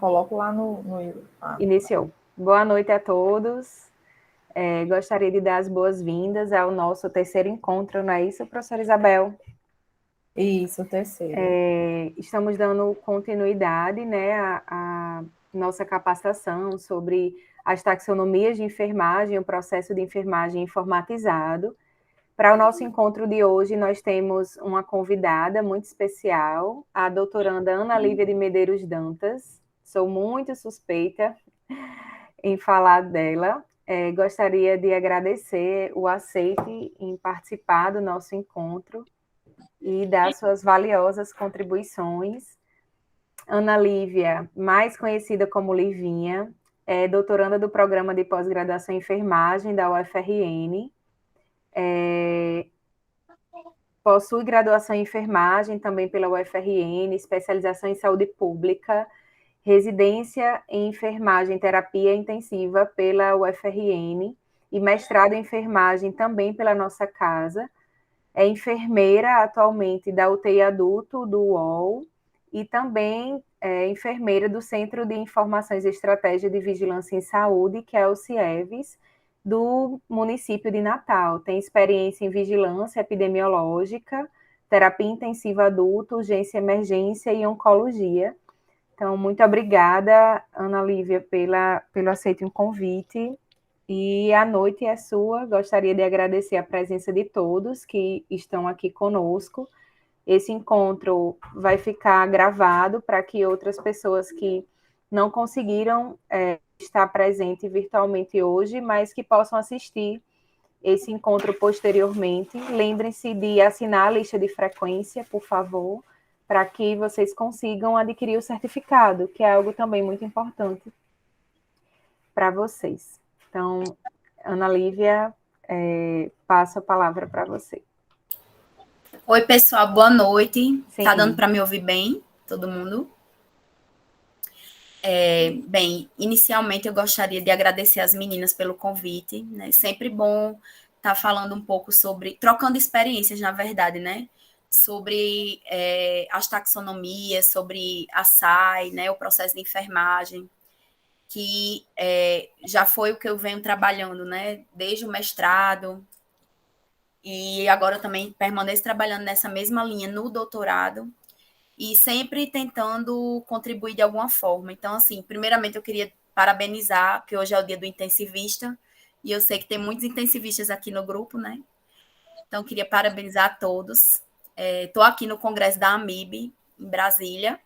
Coloco lá no... Iniciou. Boa noite a todos. Gostaria de dar as boas-vindas ao nosso terceiro encontro, não é isso, professora Isabel? Isso, o terceiro. Estamos dando continuidade, né, à nossa capacitação sobre as taxonomias de enfermagem, o processo de enfermagem informatizado. Para o nosso encontro de hoje, nós temos uma convidada muito especial, a doutoranda Ana Lívia de Medeiros Dantas. Sou muito suspeita em falar dela. Gostaria de agradecer o aceite em participar do nosso encontro e dar suas valiosas contribuições. Ana Lívia, mais conhecida como Livinha, é doutoranda do Programa de Pós-Graduação em Enfermagem da UFRN, possui graduação em enfermagem também pela UFRN, especialização em saúde pública, residência em enfermagem e terapia intensiva pela UFRN e mestrado em enfermagem também pela nossa casa. É enfermeira atualmente da UTI adulto do UOL e também é enfermeira do Centro de Informações e Estratégia de Vigilância em Saúde, que é o CIEVS, do município de Natal. Tem experiência em vigilância epidemiológica, terapia intensiva adulto, urgência e emergência e oncologia. Então, muito obrigada, Ana Lívia, pelo aceito o convite. E a noite é sua. Gostaria de agradecer a presença de todos que estão aqui conosco. Esse encontro vai ficar gravado para que outras pessoas que não conseguiram estar presente virtualmente hoje, mas que possam assistir esse encontro posteriormente. Lembrem-se de assinar a lista de frequência, por favor, para que vocês consigam adquirir o certificado, que é algo também muito importante para vocês. Então, Ana Lívia, passo a palavra para você. Oi, pessoal, boa noite. Sim. Tá dando para me ouvir bem, todo mundo? Bem, inicialmente eu gostaria de agradecer às meninas pelo convite, né? Sempre bom estar falando um pouco sobre, trocando experiências, na verdade, né? Sobre as taxonomias, sobre a SAI, né? O processo de enfermagem, que já foi o que eu venho trabalhando, né? Desde o mestrado, e agora também permaneço trabalhando nessa mesma linha no doutorado, e sempre tentando contribuir de alguma forma. Então, assim, primeiramente eu queria parabenizar, porque hoje é o dia do intensivista, e eu sei que tem muitos intensivistas aqui no grupo, né? Então, queria parabenizar a todos. Estou aqui no Congresso da AMIB, em Brasília,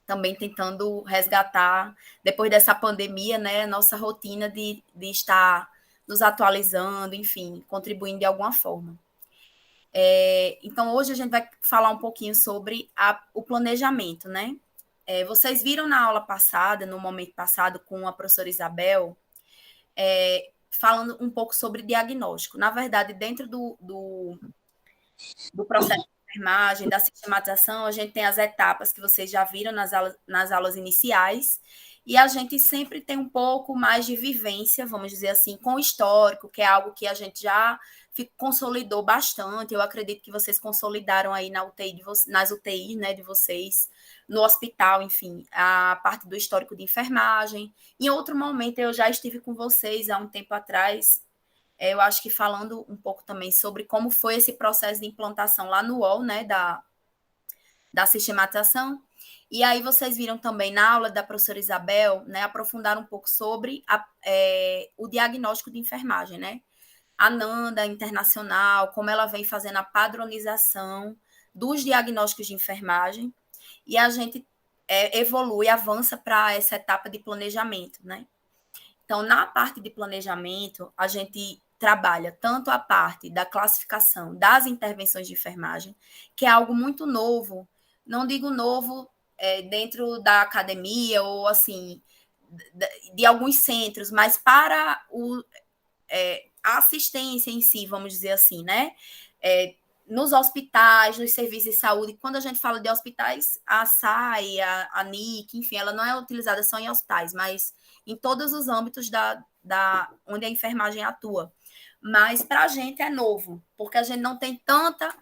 também tentando resgatar, depois dessa pandemia, né, nossa rotina de estar nos atualizando, enfim, contribuindo de alguma forma. Então, hoje a gente vai falar um pouquinho sobre o planejamento, né? Vocês viram na aula passada, no momento passado, com a professora Isabel, falando um pouco sobre diagnóstico. Na verdade, dentro do processo de enfermagem, da sistematização, a gente tem as etapas que vocês já viram nas aulas iniciais, e a gente sempre tem um pouco mais de vivência, vamos dizer assim, com o histórico, que é algo que a gente já consolidou bastante. Eu acredito que vocês consolidaram aí na UTI nas UTIs, né, de vocês, no hospital, enfim, a parte do histórico de enfermagem. Em outro momento, eu já estive com vocês há um tempo atrás, eu acho que falando um pouco também sobre como foi esse processo de implantação lá no UOL, né, da sistematização. E aí vocês viram também na aula da professora Isabel, né, aprofundar um pouco sobre o diagnóstico de enfermagem, né? A NANDA internacional, como ela vem fazendo a padronização dos diagnósticos de enfermagem, e a gente evolui, avança para essa etapa de planejamento, né? Então, na parte de planejamento, a gente trabalha tanto a parte da classificação das intervenções de enfermagem, que é algo muito novo, não digo novo dentro da academia ou assim, de alguns centros, mas para a assistência em si, vamos dizer assim, né? Nos hospitais, nos serviços de saúde, quando a gente fala de hospitais, a SAI, a NIC, enfim, ela não é utilizada só em hospitais, mas em todos os âmbitos onde a enfermagem atua. Mas para a gente é novo, porque a gente não tem tanta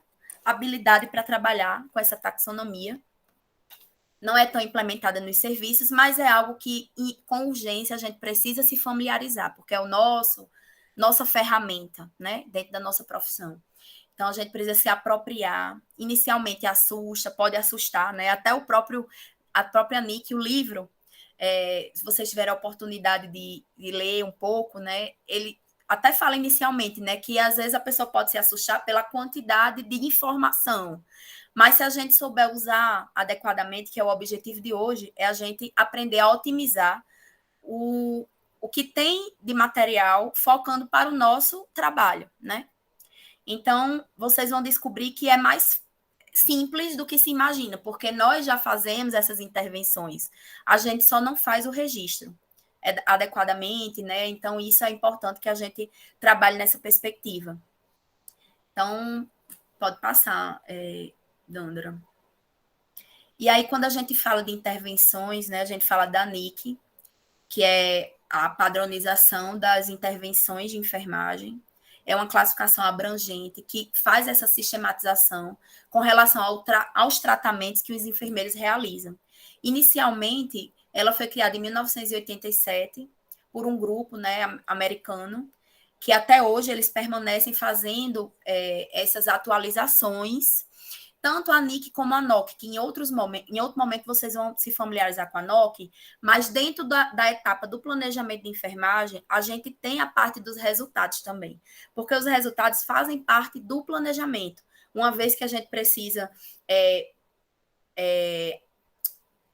habilidade para trabalhar com essa taxonomia. não é tão implementada nos serviços, mas é algo que, com urgência, a gente precisa se familiarizar, porque é nossa ferramenta, né, dentro da nossa profissão. Então, a gente precisa se apropriar. Inicialmente assusta, pode assustar, né? Até a própria Nick, o livro, se vocês tiverem a oportunidade de ler um pouco, né? Ele até fala inicialmente, né? Que às vezes a pessoa pode se assustar pela quantidade de informação. Mas se a gente souber usar adequadamente, que é o objetivo de hoje, é a gente aprender a otimizar o que tem de material, focando para o nosso trabalho, né? Então, vocês vão descobrir que é mais simples do que se imagina, porque nós já fazemos essas intervenções. A gente só não faz o registro adequadamente, né? Então, isso é importante que a gente trabalhe nessa perspectiva. Então, pode passar, Dandra. E aí, quando a gente fala de intervenções, né, a gente fala da NIC, que é a padronização das intervenções de enfermagem. É uma classificação abrangente que faz essa sistematização com relação aos tratamentos que os enfermeiros realizam. Inicialmente, ela foi criada em 1987 por um grupo, né, americano, que até hoje eles permanecem fazendo essas atualizações, tanto a NIC como a NOC, que em outro momento vocês vão se familiarizar com a NOC, mas dentro da etapa do planejamento de enfermagem, a gente tem a parte dos resultados também, porque os resultados fazem parte do planejamento, uma vez que a gente precisa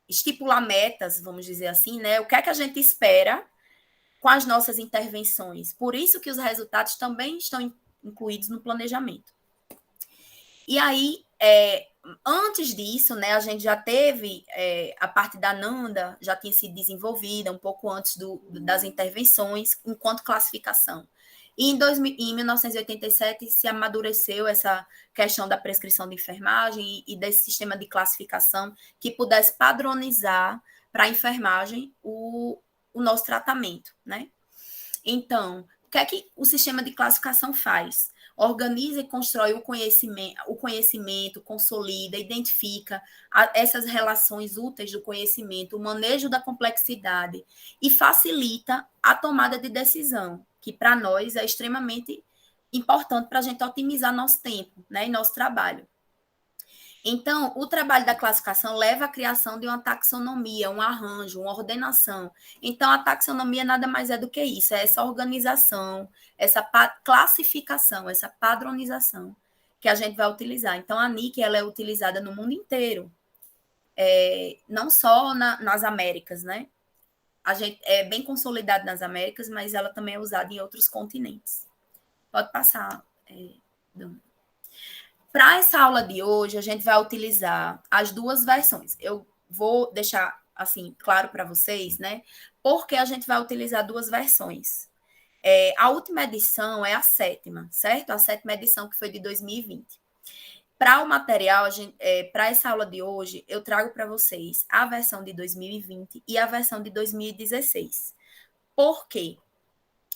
estipular metas, vamos dizer assim, né? O que é que a gente espera com as nossas intervenções? Por isso que os resultados também estão incluídos no planejamento. E aí, antes disso, né, a gente já teve a parte da NANDA, já tinha sido desenvolvida um pouco antes das intervenções, enquanto classificação. E em 1987 se amadureceu essa questão da prescrição de enfermagem e desse sistema de classificação que pudesse padronizar para a enfermagem o nosso tratamento, né? Então, o que é que o sistema de classificação faz? Organiza e constrói o conhecimento, consolida, identifica essas relações úteis do conhecimento, o manejo da complexidade e facilita a tomada de decisão, que para nós é extremamente importante para a gente otimizar nosso tempo, né, e nosso trabalho. Então, o trabalho da classificação leva à criação de uma taxonomia, um arranjo, uma ordenação. Então, a taxonomia nada mais é do que isso, é essa organização, essa classificação, essa padronização que a gente vai utilizar. Então, a NIC ela é utilizada no mundo inteiro, não só nas Américas, né? A gente é bem consolidada nas Américas, mas ela também é usada em outros continentes. Pode passar, Dona. Para essa aula de hoje, a gente vai utilizar as duas versões. Eu vou deixar assim claro para vocês, né? Porque a gente vai utilizar duas versões. A última edição é a 7ª, certo? A 7ª edição que foi de 2020. Para o material, para essa aula de hoje, eu trago para vocês a versão de 2020 e a versão de 2016. Por quê?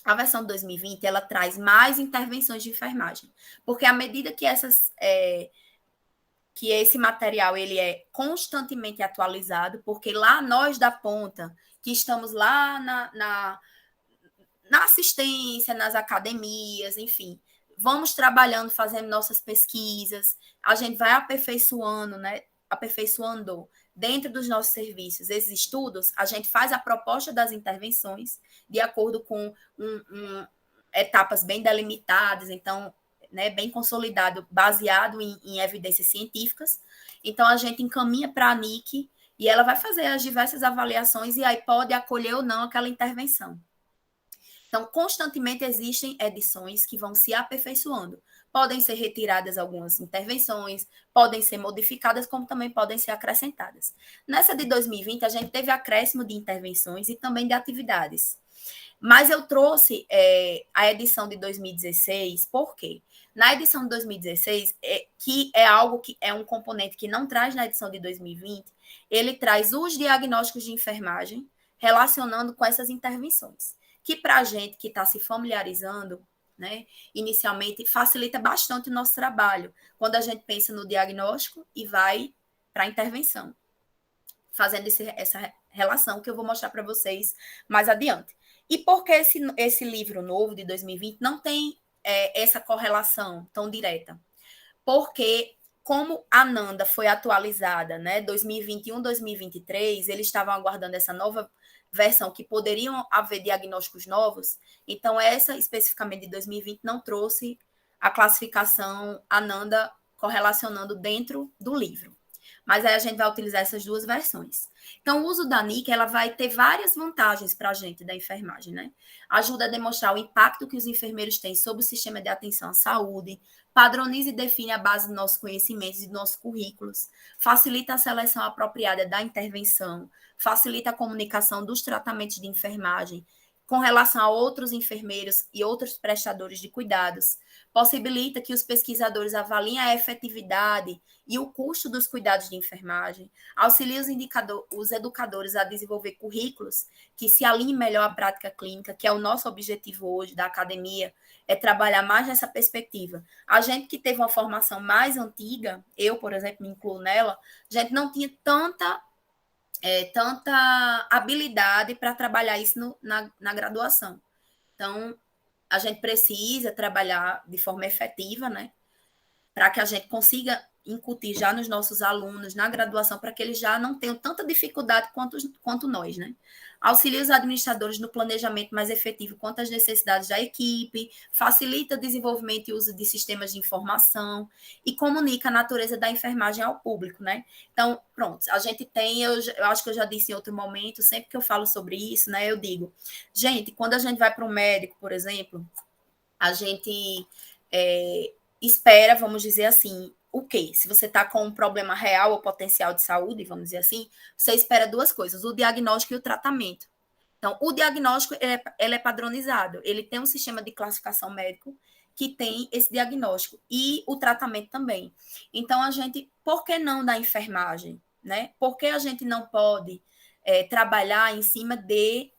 A versão de 2020 ela traz mais intervenções de enfermagem, porque à medida que que esse material ele é constantemente atualizado, porque lá nós da ponta, que estamos lá na assistência, nas academias, enfim, vamos trabalhando, fazendo nossas pesquisas, a gente vai aperfeiçoando, né? Aperfeiçoando dentro dos nossos serviços, esses estudos, a gente faz a proposta das intervenções de acordo com etapas bem delimitadas, então, né, bem consolidado, baseado em evidências científicas. Então, a gente encaminha para a NIC e ela vai fazer as diversas avaliações e aí pode acolher ou não aquela intervenção. Então, constantemente existem edições que vão se aperfeiçoando. Podem ser retiradas algumas intervenções, podem ser modificadas, como também podem ser acrescentadas. Nessa de 2020, a gente teve acréscimo de intervenções e também de atividades. Mas eu trouxe a edição de 2016, por quê? Na edição de 2016, que é algo que é um componente que não traz na edição de 2020, ele traz os diagnósticos de enfermagem relacionando com essas intervenções, que para a gente que está se familiarizando, né, inicialmente, facilita bastante o nosso trabalho, quando a gente pensa no diagnóstico e vai para a intervenção. fazendo essa relação que eu vou mostrar para vocês mais adiante. E por que esse livro novo de 2020 não tem essa correlação tão direta? Porque, como a Nanda foi atualizada, né, 2021, 2023, eles estavam aguardando essa nova versão que poderiam haver diagnósticos novos, então essa especificamente de 2020 não trouxe a classificação Ananda correlacionando dentro do livro. Mas aí a gente vai utilizar essas duas versões. Então, o uso da NIC, ela vai ter várias vantagens para a gente da enfermagem, né? Ajuda a demonstrar o impacto que os enfermeiros têm sobre o sistema de atenção à saúde, padroniza e define a base dos nossos conhecimentos e dos nossos currículos, facilita a seleção apropriada da intervenção, facilita a comunicação dos tratamentos de enfermagem com relação a outros enfermeiros e outros prestadores de cuidados, possibilita que os pesquisadores avaliem a efetividade e o custo dos cuidados de enfermagem, auxilia os educadores a desenvolver currículos que se alinhem melhor à prática clínica, que é o nosso objetivo hoje da academia, é trabalhar mais nessa perspectiva. A gente que teve uma formação mais antiga, eu, por exemplo, me incluo nela, a gente não tinha tanta habilidade para trabalhar isso na graduação. Então, a gente precisa trabalhar de forma efetiva, né? Para que a gente consiga incutir já nos nossos alunos, na graduação, para que eles já não tenham tanta dificuldade quanto nós, né? Auxilia os administradores no planejamento mais efetivo quanto às necessidades da equipe, facilita o desenvolvimento e uso de sistemas de informação e comunica a natureza da enfermagem ao público, né? Então, pronto, a gente tem, eu acho que eu já disse em outro momento, sempre que eu falo sobre isso, né, eu digo, gente, quando a gente vai para um médico, por exemplo, a gente espera, vamos dizer assim, o quê? Se você está com um problema real ou potencial de saúde, vamos dizer assim, você espera duas coisas, o diagnóstico e o tratamento. Então, o diagnóstico ele é padronizado, ele tem um sistema de classificação médico que tem esse diagnóstico e o tratamento também. Então, a gente, por que não da enfermagem? Né? Por que a gente não pode trabalhar em cima de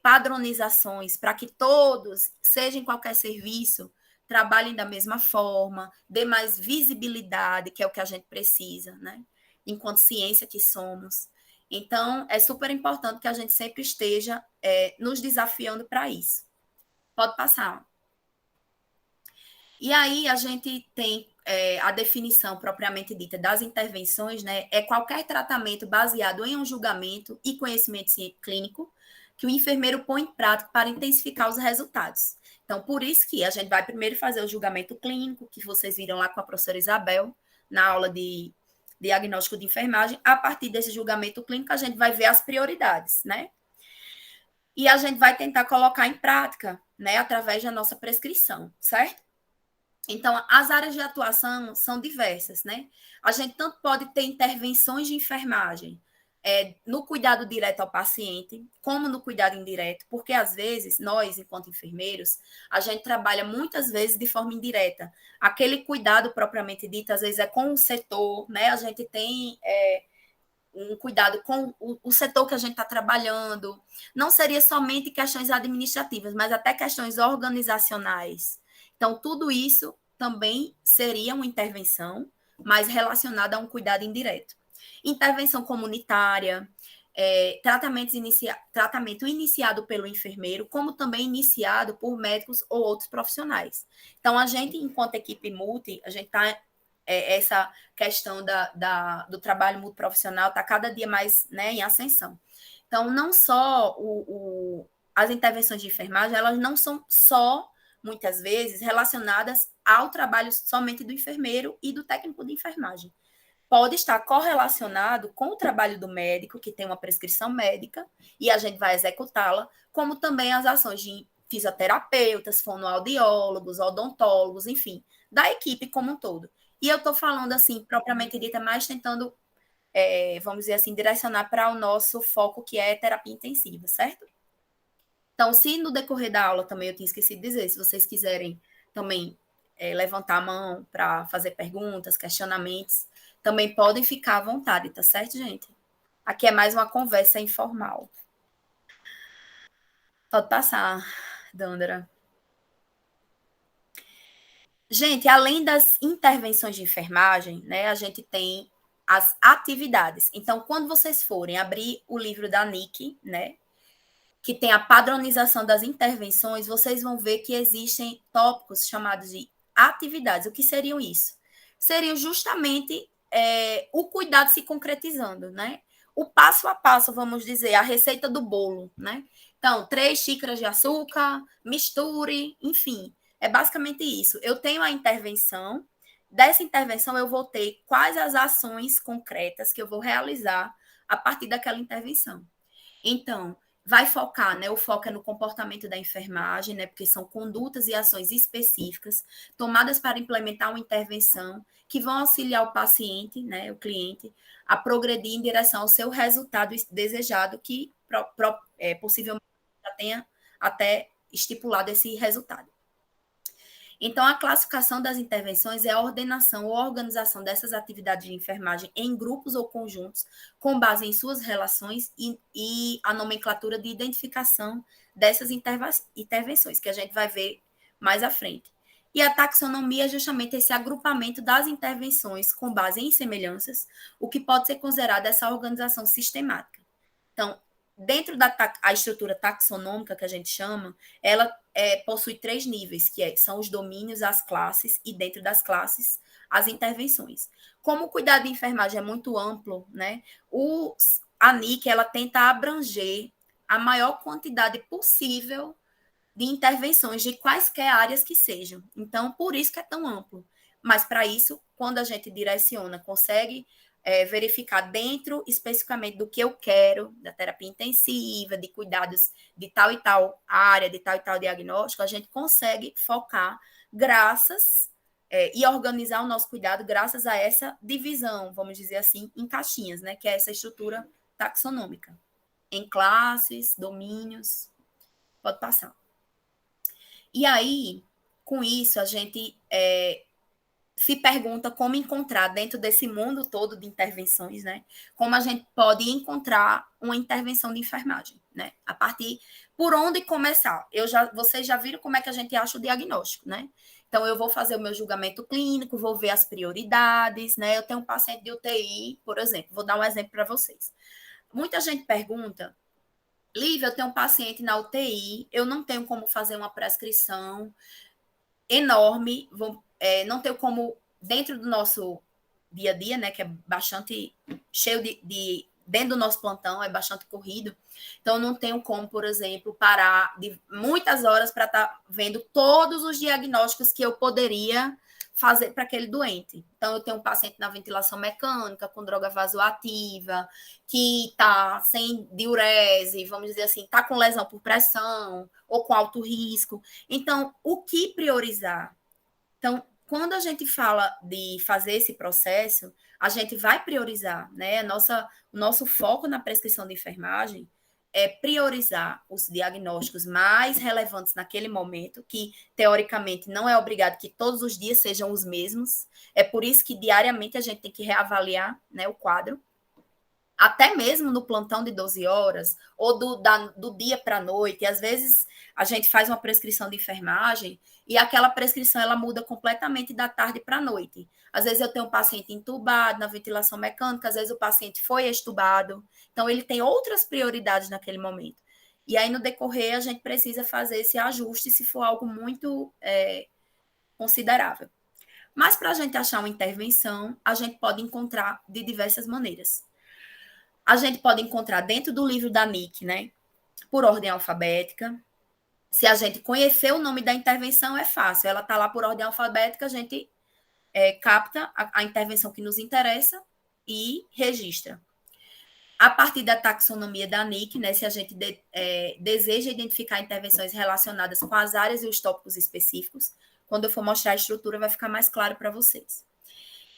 padronizações para que todos, seja em qualquer serviço, trabalhem da mesma forma, dê mais visibilidade, que é o que a gente precisa, né? Enquanto ciência que somos. Então, é super importante que a gente sempre esteja nos desafiando para isso. Pode passar. E aí, a gente tem a definição propriamente dita das intervenções, né? É qualquer tratamento baseado em um julgamento e conhecimento clínico que o enfermeiro põe em prática para intensificar os resultados. Então, por isso que a gente vai primeiro fazer o julgamento clínico, que vocês viram lá com a professora Isabel, na aula de diagnóstico de enfermagem. A partir desse julgamento clínico, a gente vai ver as prioridades, né? E a gente vai tentar colocar em prática, né, através da nossa prescrição, certo? Então, as áreas de atuação são diversas, né? A gente tanto pode ter intervenções de enfermagem no cuidado direto ao paciente, como no cuidado indireto, porque às vezes, nós, enquanto enfermeiros, a gente trabalha muitas vezes de forma indireta. Aquele cuidado propriamente dito, às vezes é com o setor, né? A gente tem um cuidado com o setor que a gente está trabalhando. Não seria somente questões administrativas, mas até questões organizacionais. Então, tudo isso também seria uma intervenção, mas relacionada a um cuidado indireto. Intervenção comunitária, tratamento iniciado pelo enfermeiro, como também iniciado por médicos ou outros profissionais. Então, a gente, enquanto equipe multi, a gente está essa questão do trabalho multiprofissional está cada dia mais, né, em ascensão. Então, não só as intervenções de enfermagem, elas não são só, muitas vezes, relacionadas ao trabalho somente do enfermeiro e do técnico de enfermagem. Pode estar correlacionado com o trabalho do médico, que tem uma prescrição médica, e a gente vai executá-la, como também as ações de fisioterapeutas, fonoaudiólogos, odontólogos, enfim, da equipe como um todo. E eu estou falando, assim, propriamente dita, mais tentando, vamos dizer assim, direcionar para o nosso foco, que é terapia intensiva, certo? Então, se no decorrer da aula também eu tinha esquecido de dizer, se vocês quiserem também levantar a mão para fazer perguntas, questionamentos, também podem ficar à vontade, tá certo, gente? Aqui é mais uma conversa informal. Pode passar, Dandara. Gente, além das intervenções de enfermagem, né, a gente tem as atividades. Então, quando vocês forem abrir o livro da Nick, né, que tem a padronização das intervenções, vocês vão ver que existem tópicos chamados de atividades. O que seriam isso? Seriam justamente o cuidado se concretizando, né? O passo a passo, vamos dizer, a receita do bolo, né? Então, 3 xícaras de açúcar, misture, enfim. É basicamente isso. Eu tenho a intervenção, dessa intervenção eu vou ter quais as ações concretas que eu vou realizar a partir daquela intervenção. Então, vai focar, né? O foco é no comportamento da enfermagem, né? Porque são condutas e ações específicas tomadas para implementar uma intervenção que vão auxiliar o paciente, né? O cliente, a progredir em direção ao seu resultado desejado, que possivelmente já tenha até estipulado esse resultado. Então, a classificação das intervenções é a ordenação ou organização dessas atividades de enfermagem em grupos ou conjuntos, com base em suas relações e a nomenclatura de identificação dessas intervenções, que a gente vai ver mais à frente. E a taxonomia é justamente esse agrupamento das intervenções com base em semelhanças, o que pode ser considerado essa organização sistemática. Então, dentro da a estrutura taxonômica, que a gente chama, ela possui 3 níveis, que são os domínios, as classes, e dentro das classes, as intervenções. Como o cuidado de enfermagem é muito amplo, né, a NIC, ela tenta abranger a maior quantidade possível de intervenções de quaisquer áreas que sejam. Então, por isso que é tão amplo. Mas, para isso, quando a gente direciona, consegue verificar dentro especificamente do que eu quero, da terapia intensiva, de cuidados de tal e tal área, de tal e tal diagnóstico, a gente consegue focar graças e organizar o nosso cuidado graças a essa divisão, vamos dizer assim, em caixinhas, né? Que é essa estrutura taxonômica. Em classes, domínios, pode passar. E aí, com isso, a gente se pergunta como encontrar dentro desse mundo todo de intervenções, né? Como a gente pode encontrar uma intervenção de enfermagem, né? A partir por onde começar. Vocês já viram como é que a gente acha o diagnóstico, né? Então, eu vou fazer o meu julgamento clínico, vou ver as prioridades, né? Eu tenho um paciente de UTI, por exemplo, vou dar um exemplo para vocês. Muita gente pergunta, Lívia, eu tenho um paciente na UTI, eu não tenho como fazer uma prescrição enorme, não tenho como, dentro do nosso dia a dia, né, que é bastante cheio dentro do nosso plantão, é bastante corrido, então não tenho como, por exemplo, parar de muitas horas para estar vendo todos os diagnósticos que eu poderia fazer para aquele doente. Então, eu tenho um paciente na ventilação mecânica, com droga vasoativa, que está sem diurese, vamos dizer assim, está com lesão por pressão, ou com alto risco. Então, o que priorizar? Então, quando a gente fala de fazer esse processo, a gente vai priorizar, né? O nosso foco na prescrição de enfermagem é priorizar os diagnósticos mais relevantes naquele momento, que teoricamente não é obrigado que todos os dias sejam os mesmos. É por isso que diariamente a gente tem que reavaliar, né, o quadro. Até mesmo no plantão de 12 horas, ou do dia para a noite. E às vezes a gente faz uma prescrição de enfermagem e aquela prescrição ela muda completamente da tarde para a noite. Às vezes eu tenho um paciente entubado na ventilação mecânica, às vezes o paciente foi extubado. Então, ele tem outras prioridades naquele momento. E aí, no decorrer, a gente precisa fazer esse ajuste se for algo muito considerável. Mas, para a gente achar uma intervenção, a gente pode encontrar de diversas maneiras. A gente pode encontrar dentro do livro da NIC, né? Por ordem alfabética. Se a gente conhecer o nome da intervenção, é fácil. Ela está lá por ordem alfabética, a gente capta a intervenção que nos interessa e registra. A partir da taxonomia da NIC, né, se a gente deseja identificar intervenções relacionadas com as áreas e os tópicos específicos, quando eu for mostrar a estrutura, vai ficar mais claro para vocês.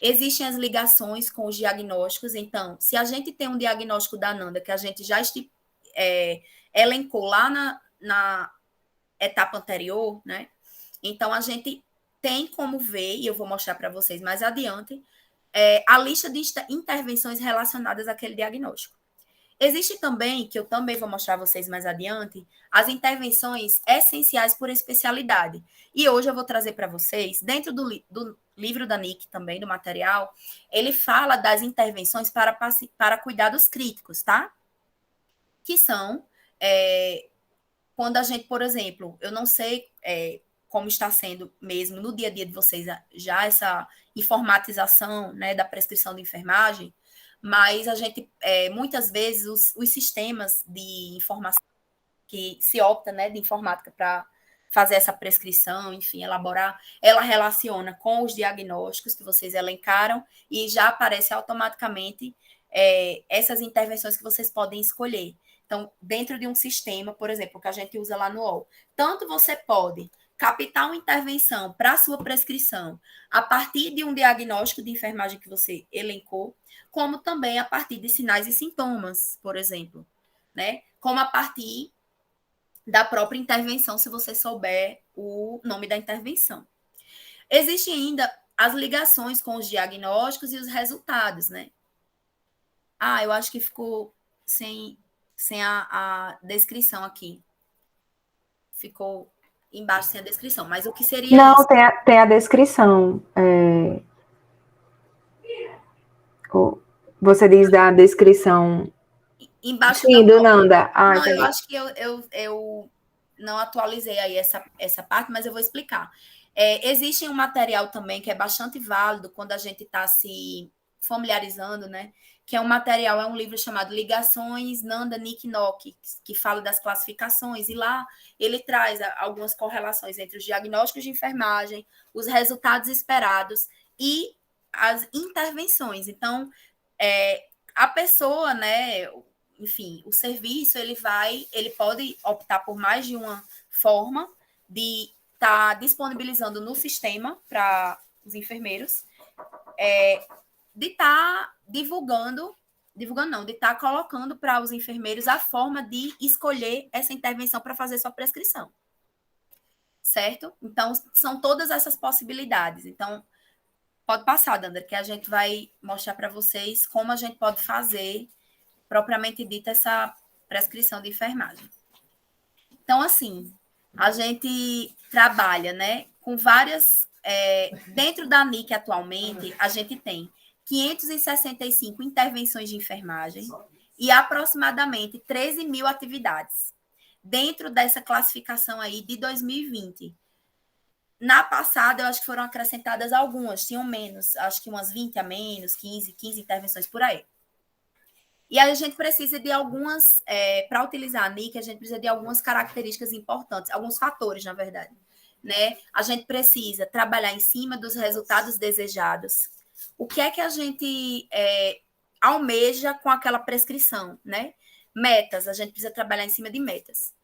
Existem as ligações com os diagnósticos. Então, se a gente tem um diagnóstico da Nanda que a gente já elencou lá na etapa anterior, né? Então, a gente tem como ver, e eu vou mostrar para vocês mais adiante, a lista de intervenções relacionadas àquele diagnóstico. Existe também, que eu também vou mostrar a vocês mais adiante, as intervenções essenciais por especialidade. E hoje eu vou trazer para vocês, dentro do livro da Nick também, do material, ele fala das intervenções para cuidados críticos, tá? Que são quando a gente, por exemplo, eu não sei como está sendo mesmo no dia a dia de vocês já essa informatização, né, da prescrição de enfermagem, mas a gente, muitas vezes, os sistemas de informação que se opta, né, de informática para fazer essa prescrição, enfim, elaborar, ela relaciona com os diagnósticos que vocês elencaram e já aparece automaticamente essas intervenções que vocês podem escolher. Então, dentro de um sistema, por exemplo, que a gente usa lá no UOL, tanto você pode captar uma intervenção para a sua prescrição a partir de um diagnóstico de enfermagem que você elencou, como também a partir de sinais e sintomas, por exemplo, né? Como a partir da própria intervenção, se você souber o nome da intervenção. Existem ainda as ligações com os diagnósticos e os resultados, né? Eu acho que ficou sem a descrição aqui. Ficou embaixo sem a descrição, mas o que seria Não, isso? tem a descrição. Você diz da descrição. Embaixo Sim, da do Nanda. Não, eu Entendi. acho que eu não atualizei aí essa parte, mas eu vou explicar. Existe um material também que é bastante válido quando a gente está se familiarizando, né? Que é um livro chamado Ligações Nanda Nick Nock, que fala das classificações, e lá ele traz algumas correlações entre os diagnósticos de enfermagem, os resultados esperados e as intervenções. Então, a pessoa, né? Enfim, o serviço ele pode optar por mais de uma forma de estar disponibilizando no sistema para os enfermeiros, de estar divulgando não, de estar colocando para os enfermeiros a forma de escolher essa intervenção para fazer sua prescrição. Certo? Então, são todas essas possibilidades. Então, pode passar, Dandra, que a gente vai mostrar para vocês como a gente pode fazer propriamente dita essa prescrição de enfermagem. Então, assim, a gente trabalha, né, com várias... dentro da NIC, atualmente, a gente tem 565 intervenções de enfermagem e aproximadamente 13 mil atividades dentro dessa classificação aí de 2020. Na passada, eu acho que foram acrescentadas algumas, tinham menos, acho que umas 20 a menos, 15 intervenções por aí. E a gente precisa de algumas, para utilizar a NIC, a gente precisa de algumas características importantes, alguns fatores, na verdade. Né? A gente precisa trabalhar em cima dos resultados desejados. O que é que a gente almeja com aquela prescrição? Né? Metas, a gente precisa trabalhar em cima de metas.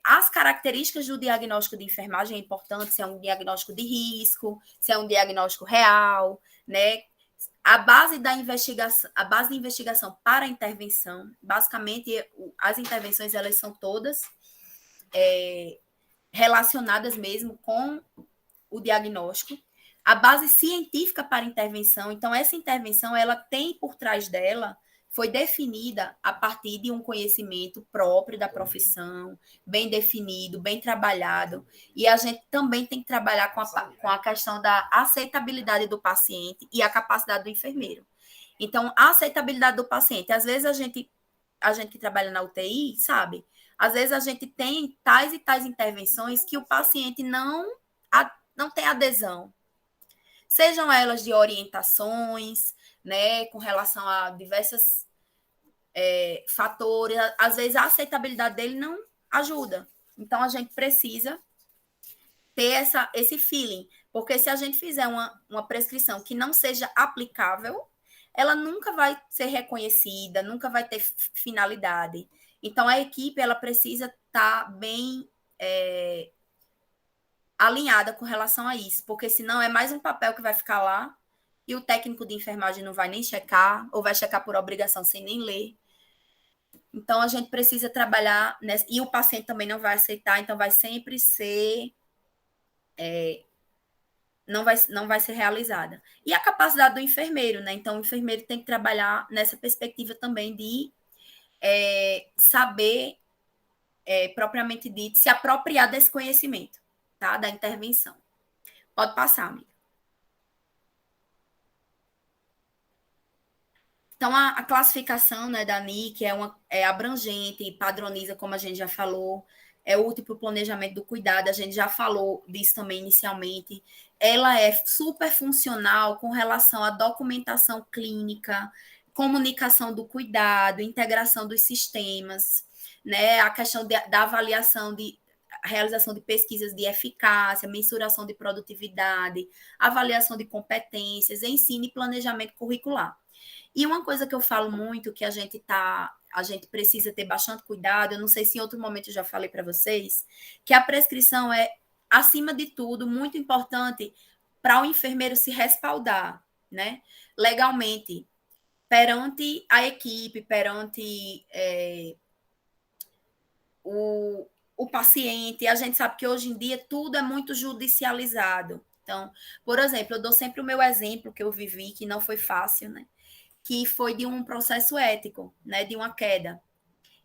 As características do diagnóstico de enfermagem é importante, se é um diagnóstico de risco, se é um diagnóstico real, né? A base de investigação para a intervenção, basicamente, as intervenções, elas são todas relacionadas mesmo com o diagnóstico. A base científica para a intervenção, então, essa intervenção, ela tem por trás dela, foi definida a partir de um conhecimento próprio da profissão, bem definido, bem trabalhado, e a gente também tem que trabalhar com a questão da aceitabilidade do paciente e a capacidade do enfermeiro. Então, a aceitabilidade do paciente, às vezes a gente que trabalha na UTI, sabe? Às vezes a gente tem tais e tais intervenções que o paciente não tem adesão. Sejam elas de orientações, né, com relação a diversos fatores, às vezes a aceitabilidade dele não ajuda. Então, a gente precisa ter esse feeling, porque se a gente fizer uma prescrição que não seja aplicável, ela nunca vai ser reconhecida, nunca vai ter finalidade. Então, a equipe ela precisa estar bem alinhada com relação a isso, porque senão é mais um papel que vai ficar lá e o técnico de enfermagem não vai nem checar, ou vai checar por obrigação sem nem ler. Então, a gente precisa trabalhar nessa, e o paciente também não vai aceitar, então vai sempre ser... não vai ser realizada. E a capacidade do enfermeiro, né? Então, o enfermeiro tem que trabalhar nessa perspectiva também de saber, propriamente dito, se apropriar desse conhecimento, tá? Da intervenção. Pode passar, amiga. Então, a classificação, né, da NIC é abrangente, padroniza, como a gente já falou, é útil para o planejamento do cuidado, a gente já falou disso também inicialmente. Ela é super funcional com relação à documentação clínica, comunicação do cuidado, integração dos sistemas, né, a questão da avaliação realização de pesquisas de eficácia, mensuração de produtividade, avaliação de competências, ensino e planejamento curricular. E uma coisa que eu falo muito, que a gente precisa ter bastante cuidado, eu não sei se em outro momento eu já falei para vocês, que a prescrição é, acima de tudo, muito importante para o enfermeiro se respaldar, né, legalmente, perante a equipe, perante o paciente. A gente sabe que hoje em dia tudo é muito judicializado. Então, por exemplo, eu dou sempre o meu exemplo que eu vivi, que não foi fácil, né? Que foi de um processo ético, né, de uma queda.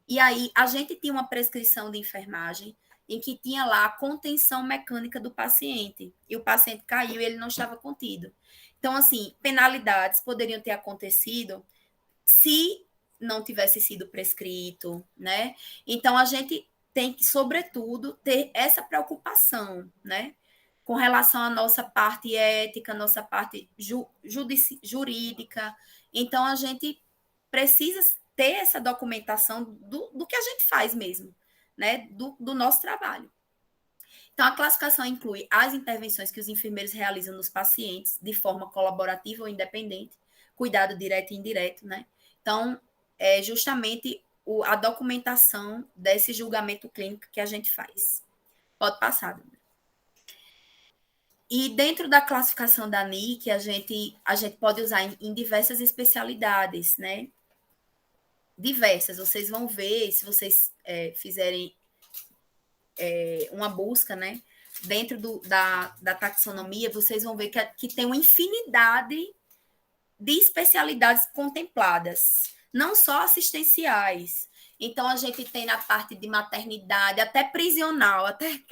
E aí a gente tinha uma prescrição de enfermagem em que tinha lá a contenção mecânica do paciente. E o paciente caiu e ele não estava contido. Então, assim, penalidades poderiam ter acontecido se não tivesse sido prescrito, né? Então, a gente tem que, sobretudo, ter essa preocupação, né? Com relação à nossa parte ética, nossa parte jurídica. Então, a gente precisa ter essa documentação do que a gente faz mesmo, né? Do nosso trabalho. Então, a classificação inclui as intervenções que os enfermeiros realizam nos pacientes de forma colaborativa ou independente, cuidado direto e indireto, né? Então, é justamente a documentação desse julgamento clínico que a gente faz. Pode passar, Dona. E dentro da classificação da NIC, a gente pode usar em diversas especialidades, né? Diversas. Vocês vão ver, se vocês fizerem uma busca, né? Dentro da taxonomia, vocês vão ver que tem uma infinidade de especialidades contempladas, não só assistenciais. Então, a gente tem na parte de maternidade, até prisional, até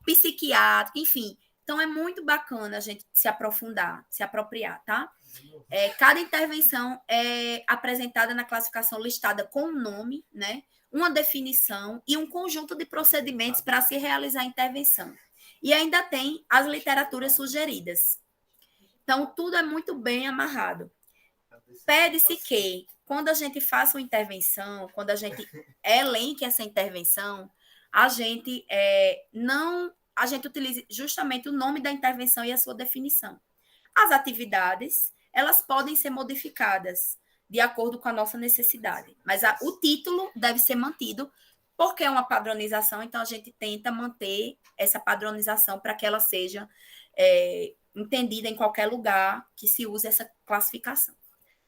psiquiátrica, enfim. Então, é muito bacana a gente se aprofundar, se apropriar, tá? Cada intervenção é apresentada na classificação listada com um nome, né? Uma definição e um conjunto de procedimentos para se realizar a intervenção. E ainda tem as literaturas sugeridas. Então, tudo é muito bem amarrado. Pede-se que, quando a gente faça uma intervenção, quando a gente elenque essa intervenção, a gente utilize justamente o nome da intervenção e a sua definição. As atividades, elas podem ser modificadas de acordo com a nossa necessidade, mas o título deve ser mantido, porque é uma padronização, então a gente tenta manter essa padronização para que ela seja entendida em qualquer lugar que se use essa classificação.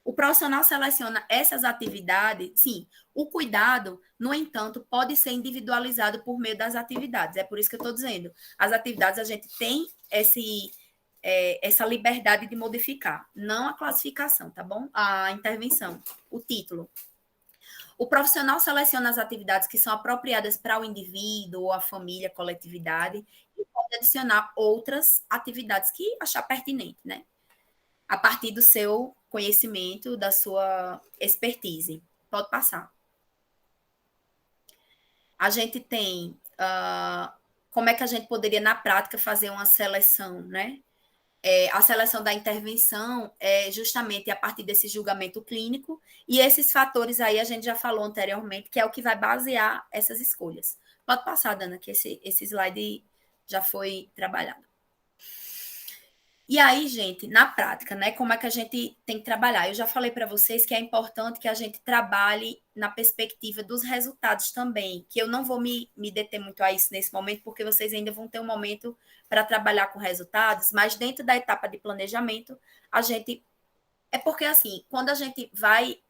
O profissional seleciona essas atividades, sim. O cuidado, no entanto, pode ser individualizado por meio das atividades. É por isso que eu estou dizendo. As atividades, a gente tem essa liberdade de modificar, não a classificação, tá bom? A intervenção, o título. O profissional seleciona as atividades que são apropriadas para o indivíduo, ou a família, a coletividade, e pode adicionar outras atividades que achar pertinente, né? A partir do seu conhecimento, da sua expertise. Pode passar. A gente tem como é que a gente poderia, na prática, fazer uma seleção, né? A seleção da intervenção é justamente a partir desse julgamento clínico, e esses fatores aí a gente já falou anteriormente, que é o que vai basear essas escolhas. Pode passar, Dana, que esse slide já foi trabalhado. E aí, gente, na prática, né, como é que a gente tem que trabalhar? Eu já falei para vocês que é importante que a gente trabalhe na perspectiva dos resultados também, que eu não vou me deter muito a isso nesse momento, porque vocês ainda vão ter um momento para trabalhar com resultados, mas dentro da etapa de planejamento, a gente... É porque, assim, quando a gente vai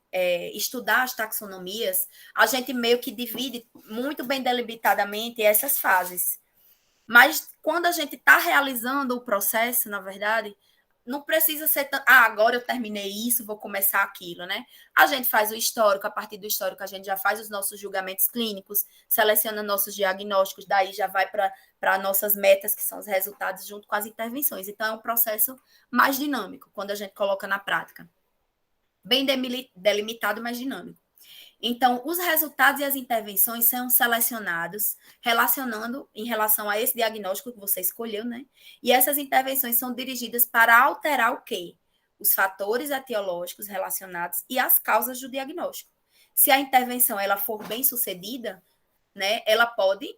estudar as taxonomias, a gente meio que divide muito bem delimitadamente essas fases. Mas quando a gente está realizando o processo, na verdade, não precisa ser agora eu terminei isso, vou começar aquilo, né? A gente faz o histórico, a partir do histórico a gente já faz os nossos julgamentos clínicos, seleciona nossos diagnósticos, daí já vai para nossas metas, que são os resultados, junto com as intervenções. Então, é um processo mais dinâmico, quando a gente coloca na prática. Bem delimitado, mas dinâmico. Então, os resultados e as intervenções são selecionados relacionando em relação a esse diagnóstico que você escolheu, né? E essas intervenções são dirigidas para alterar o quê? Os fatores etiológicos relacionados e as causas do diagnóstico. Se a intervenção ela for bem sucedida, né, ela pode,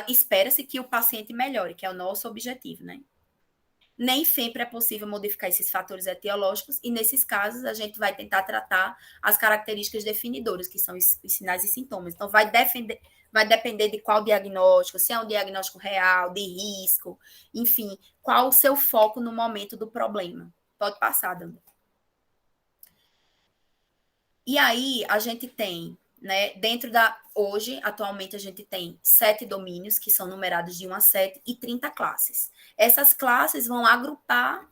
espera-se que o paciente melhore, que é o nosso objetivo, né? Nem sempre é possível modificar esses fatores etiológicos, e nesses casos a gente vai tentar tratar as características definidoras, que são os sinais e sintomas. Então, vai depender de qual diagnóstico, se é um diagnóstico real, de risco, enfim, qual o seu foco no momento do problema. Pode passar, Dani. E aí, a gente tem, né, hoje, atualmente, a gente tem 7 domínios, que são numerados de 1 a 7, e 30 classes. Essas classes vão agrupar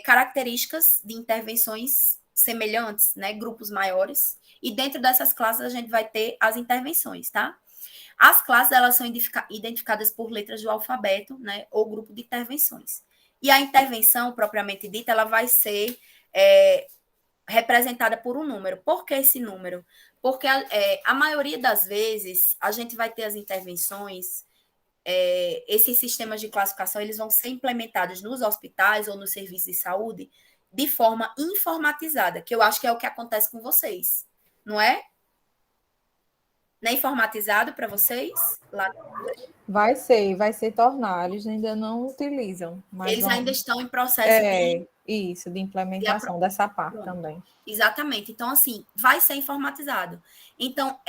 características de intervenções semelhantes, né, grupos maiores, e dentro dessas classes a gente vai ter as intervenções, tá? As classes, elas são identificadas por letras do alfabeto, né, ou grupo de intervenções. E a intervenção, propriamente dita, ela vai ser representada por um número. Por que esse número? Porque a maioria das vezes a gente vai ter as intervenções, esses sistemas de classificação, eles vão ser implementados nos hospitais ou nos serviços de saúde de forma informatizada, que eu acho que é o que acontece com vocês, não é? Não é informatizado para vocês? Lá... Vai ser tornar, eles ainda não utilizam, mas eles ainda estão em processo de implementação dessa parte também. Exatamente. Então, assim, vai ser informatizado. Então,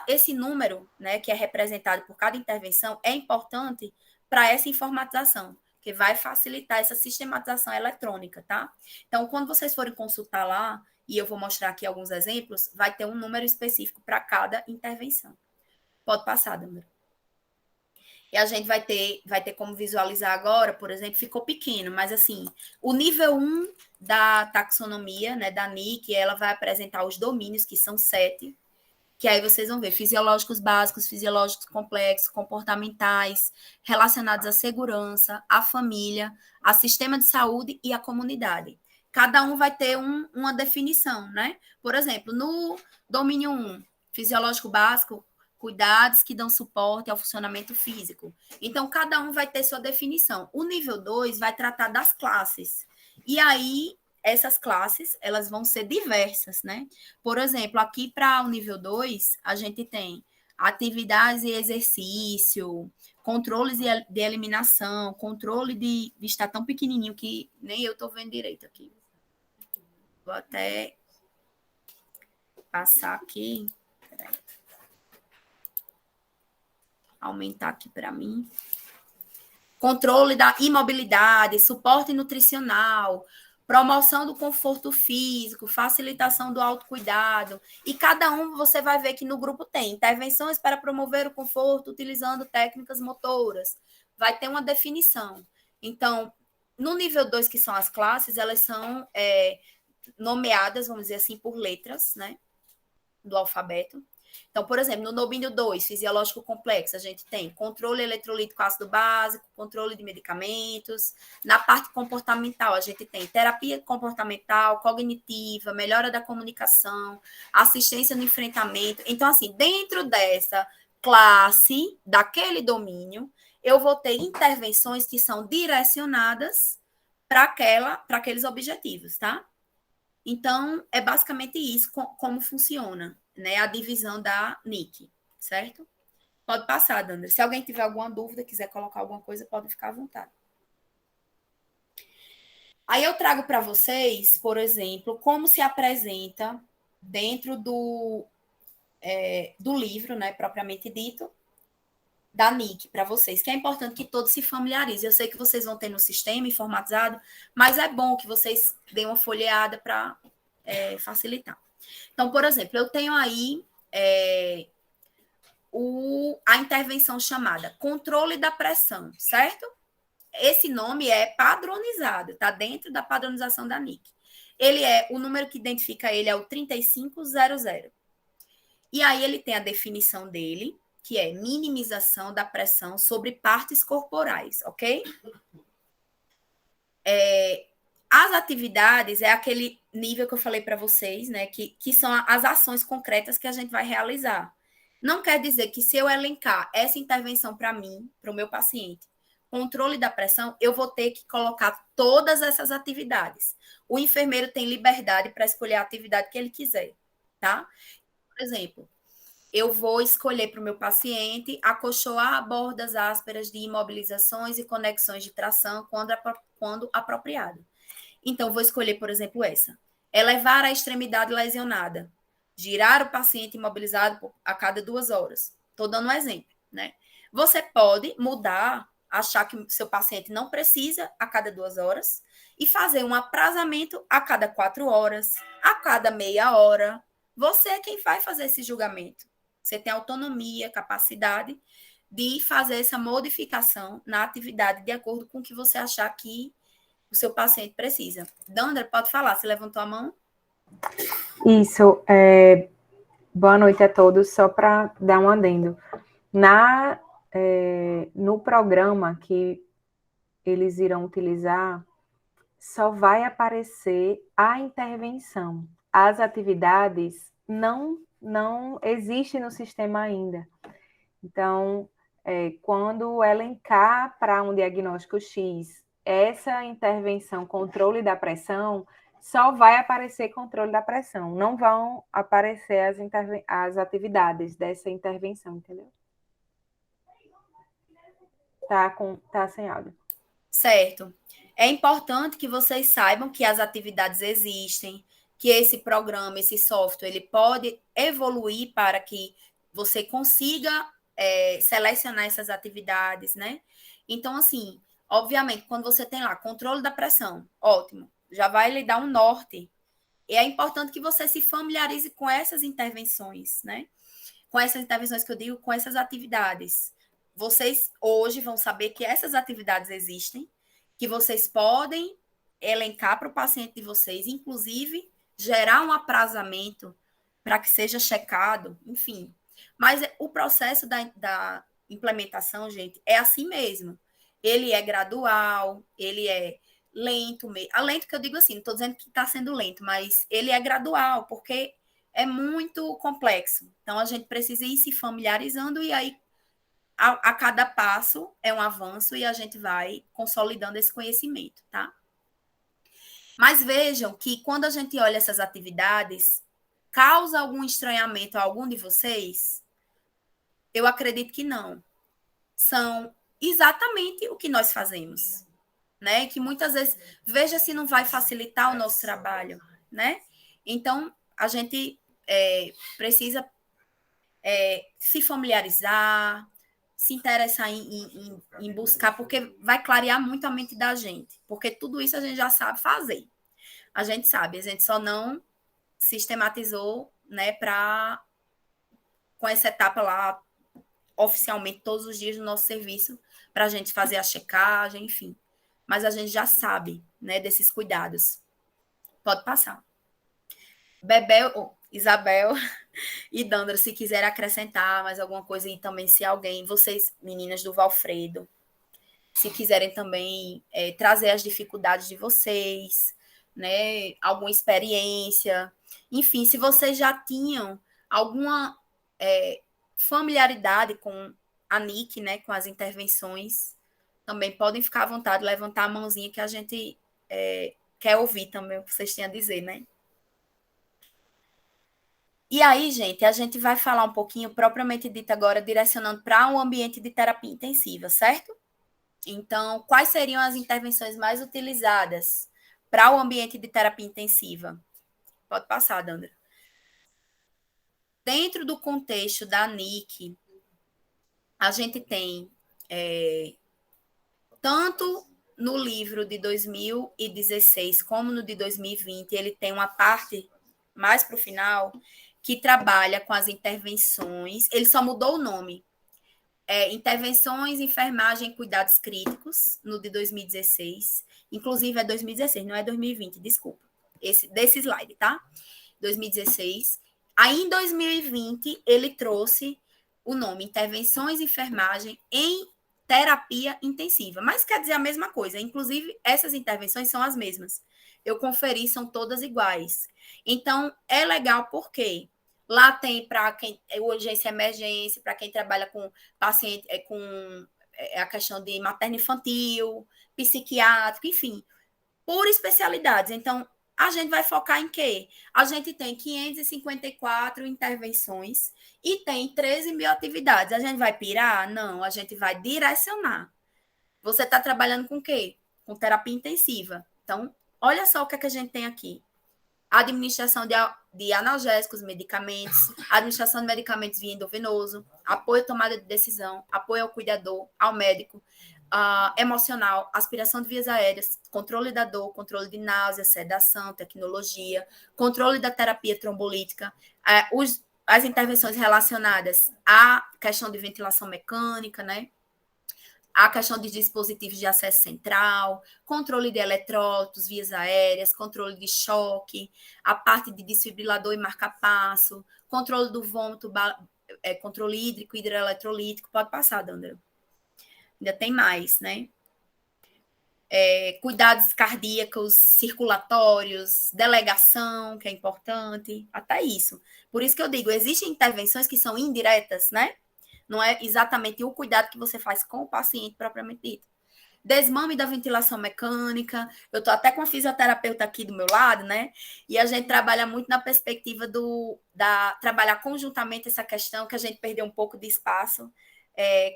esse número, né, que é representado por cada intervenção, é importante para essa informatização, que vai facilitar essa sistematização eletrônica, tá? Então, quando vocês forem consultar lá, e eu vou mostrar aqui alguns exemplos, vai ter um número específico para cada intervenção. Pode passar, Dâmara. E a gente vai ter como visualizar agora, por exemplo, ficou pequeno, mas assim, o nível 1 da taxonomia, né, da NIC, ela vai apresentar os domínios, que são 7, que aí vocês vão ver fisiológicos básicos, fisiológicos complexos, comportamentais, relacionados à segurança, à família, ao sistema de saúde e à comunidade. Cada um vai ter uma definição, né? Por exemplo, no domínio 1, fisiológico básico, cuidados que dão suporte ao funcionamento físico. Então, cada um vai ter sua definição. O nível 2 vai tratar das classes. E aí, essas classes, elas vão ser diversas, né? Por exemplo, aqui para o nível 2, a gente tem atividades e exercício, controles de eliminação, controle de estar tão pequenininho que nem eu estou vendo direito aqui. Vou até passar aqui. Peraí. Aumentar aqui para mim. Controle da imobilidade, suporte nutricional, promoção do conforto físico, facilitação do autocuidado. E cada um você vai ver que no grupo tem intervenções para promover o conforto utilizando técnicas motoras. Vai ter uma definição. Então, no nível 2, que são as classes, elas são nomeadas, vamos dizer assim, por letras, né, do alfabeto. Então, por exemplo, no domínio 2, fisiológico complexo, a gente tem controle eletrolítico ácido básico, controle de medicamentos. Na parte comportamental, a gente tem terapia comportamental, cognitiva, melhora da comunicação, assistência no enfrentamento. Então, assim, dentro dessa classe, daquele domínio, eu vou ter intervenções que são direcionadas para aqueles objetivos, tá? Então, é basicamente isso como funciona, né, a divisão da NIC, certo? Pode passar, Dandra. Se alguém tiver alguma dúvida, quiser colocar alguma coisa, pode ficar à vontade. Aí eu trago para vocês, por exemplo, como se apresenta dentro do livro, né, propriamente dito, da NIC para vocês, que é importante que todos se familiarizem. Eu sei que vocês vão ter no sistema informatizado, mas é bom que vocês deem uma folheada para facilitar. Então, por exemplo, eu tenho aí a intervenção chamada controle da pressão, certo? esse nome é padronizado, está dentro da padronização da NIC. O número que identifica ele é o 3500. E aí ele tem a definição dele, que é minimização da pressão sobre partes corporais, ok? As atividades é aquele nível que eu falei para vocês, né? Que são as ações concretas que a gente vai realizar. Não quer dizer que se eu elencar essa intervenção para mim, para o meu paciente, controle da pressão, eu vou ter que colocar todas essas atividades. O enfermeiro tem liberdade para escolher a atividade que ele quiser, tá? Por exemplo, eu vou escolher para o meu paciente acolchoar bordas ásperas de imobilizações e conexões de tração quando apropriado. Então, vou escolher, por exemplo, essa. Elevar a extremidade lesionada. Girar o paciente imobilizado a cada 2 horas. Estou dando um exemplo, né? Você pode mudar, achar que seu paciente não precisa a cada 2 horas e fazer um aprazamento a cada 4 horas, a cada meia hora. Você é quem vai fazer esse julgamento. Você tem autonomia, capacidade de fazer essa modificação na atividade de acordo com o que você achar que o seu paciente precisa. Dandra, pode falar, você levantou a mão? Isso, boa noite a todos, só para dar um adendo. No programa que eles irão utilizar, só vai aparecer a intervenção. As atividades não existem no sistema ainda. Então, quando elencar para um diagnóstico X essa intervenção, controle da pressão, só vai aparecer controle da pressão, não vão aparecer as atividades dessa intervenção, entendeu? Tá sem áudio. Certo. É importante que vocês saibam que as atividades existem, que esse programa, esse software, ele pode evoluir para que você consiga selecionar essas atividades, né? Então, assim, obviamente, quando você tem lá controle da pressão, ótimo, já vai lhe dar um norte. E é importante que você se familiarize com essas intervenções, né? Com essas intervenções que eu digo, com essas atividades. Vocês hoje vão saber que essas atividades existem, que vocês podem elencar para o paciente de vocês, inclusive gerar um aprazamento para que seja checado, enfim. Mas o processo da implementação, gente, é assim mesmo. Ele é gradual, ele é lento, lento que eu digo assim, não estou dizendo que está sendo lento, mas ele é gradual, porque é muito complexo. Então, a gente precisa ir se familiarizando e aí, a cada passo, é um avanço e a gente vai consolidando esse conhecimento, tá? Mas vejam que quando a gente olha essas atividades, causa algum estranhamento a algum de vocês? Eu acredito que não. São exatamente o que nós fazemos, né? Que muitas vezes, veja se não vai facilitar o nosso trabalho, né? Então, a gente precisa se familiarizar, se interessar em buscar, porque vai clarear muito a mente da gente, porque tudo isso a gente já sabe fazer. A gente sabe, a gente só não sistematizou, né, com essa etapa lá, oficialmente, todos os dias do nosso serviço, para a gente fazer a checagem, enfim. Mas a gente já sabe, né, desses cuidados. Pode passar. Bebel, Isabel e Dandra, se quiser acrescentar mais alguma coisa, e também se alguém, vocês, meninas do Valfredo, se quiserem também trazer as dificuldades de vocês, né, alguma experiência, enfim, se vocês já tinham alguma familiaridade com a NIC, né, com as intervenções, também podem ficar à vontade, levantar a mãozinha que a gente quer ouvir também o que vocês têm a dizer, né? E aí, gente, a gente vai falar um pouquinho, propriamente dito agora, direcionando para um ambiente de terapia intensiva, certo? Então, quais seriam as intervenções mais utilizadas para o ambiente de terapia intensiva? Pode passar, Dandra. Dentro do contexto da NIC, a gente tem, tanto no livro de 2016 como no de 2020, ele tem uma parte mais para o final que trabalha com as intervenções, ele só mudou o nome, Intervenções, enfermagem e cuidados críticos, no de 2016. Inclusive, é 2016, não é 2020, desculpa. Desse slide, tá? 2016. Aí, em 2020, ele trouxe o nome Intervenções, enfermagem em terapia intensiva. Mas quer dizer a mesma coisa. Inclusive, essas intervenções são as mesmas. Eu conferi, são todas iguais. Então, é legal porque lá tem para quem é urgência e emergência, para quem trabalha com paciente, com a questão de materno-infantil, psiquiátrico, enfim, por especialidades. Então, a gente vai focar em quê? A gente tem 554 intervenções e tem 13 mil atividades. A gente vai pirar? Não, a gente vai direcionar. Você está trabalhando com o quê? Com terapia intensiva. Então, olha só o que é que a gente tem aqui. Administração de analgésicos, medicamentos, administração de medicamentos via endovenoso, apoio à tomada de decisão, apoio ao cuidador, ao médico, emocional, aspiração de vias aéreas, controle da dor, controle de náusea, sedação, tecnologia, controle da terapia trombolítica, as intervenções relacionadas à questão de ventilação mecânica, né? A questão de dispositivos de acesso central, controle de eletrólitos, vias aéreas, controle de choque, a parte de desfibrilador e marca-passo, controle do vômito, controle hídrico, hidroeletrolítico. Pode passar, Dandra. Ainda tem mais, né? Cuidados cardíacos, circulatórios, delegação, que é importante, até isso. Por isso que eu digo, existem intervenções que são indiretas, né? Não é exatamente o cuidado que você faz com o paciente propriamente dito. Desmame da ventilação mecânica. Eu estou até com a fisioterapeuta aqui do meu lado, né? E a gente trabalha muito na perspectiva trabalhar conjuntamente essa questão, que a gente perdeu um pouco de espaço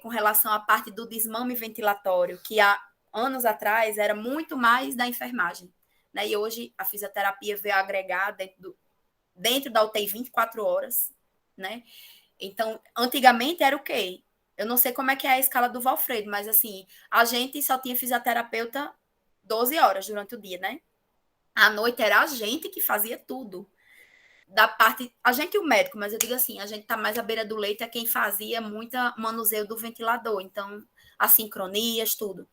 com relação à parte do desmame ventilatório, que há anos atrás era muito mais da enfermagem, né? E hoje a fisioterapia veio agregar dentro da UTI 24 horas, né? Então, antigamente era o quê? Eu não sei como é que é a escala do Valfredo, mas assim, a gente só tinha fisioterapeuta 12 horas durante o dia, né? À noite era a gente que fazia tudo. Da parte, a gente e o médico, mas eu digo assim, a gente tá mais à beira do leito, é quem fazia muita manuseio do ventilador, então, as sincronias, tudo.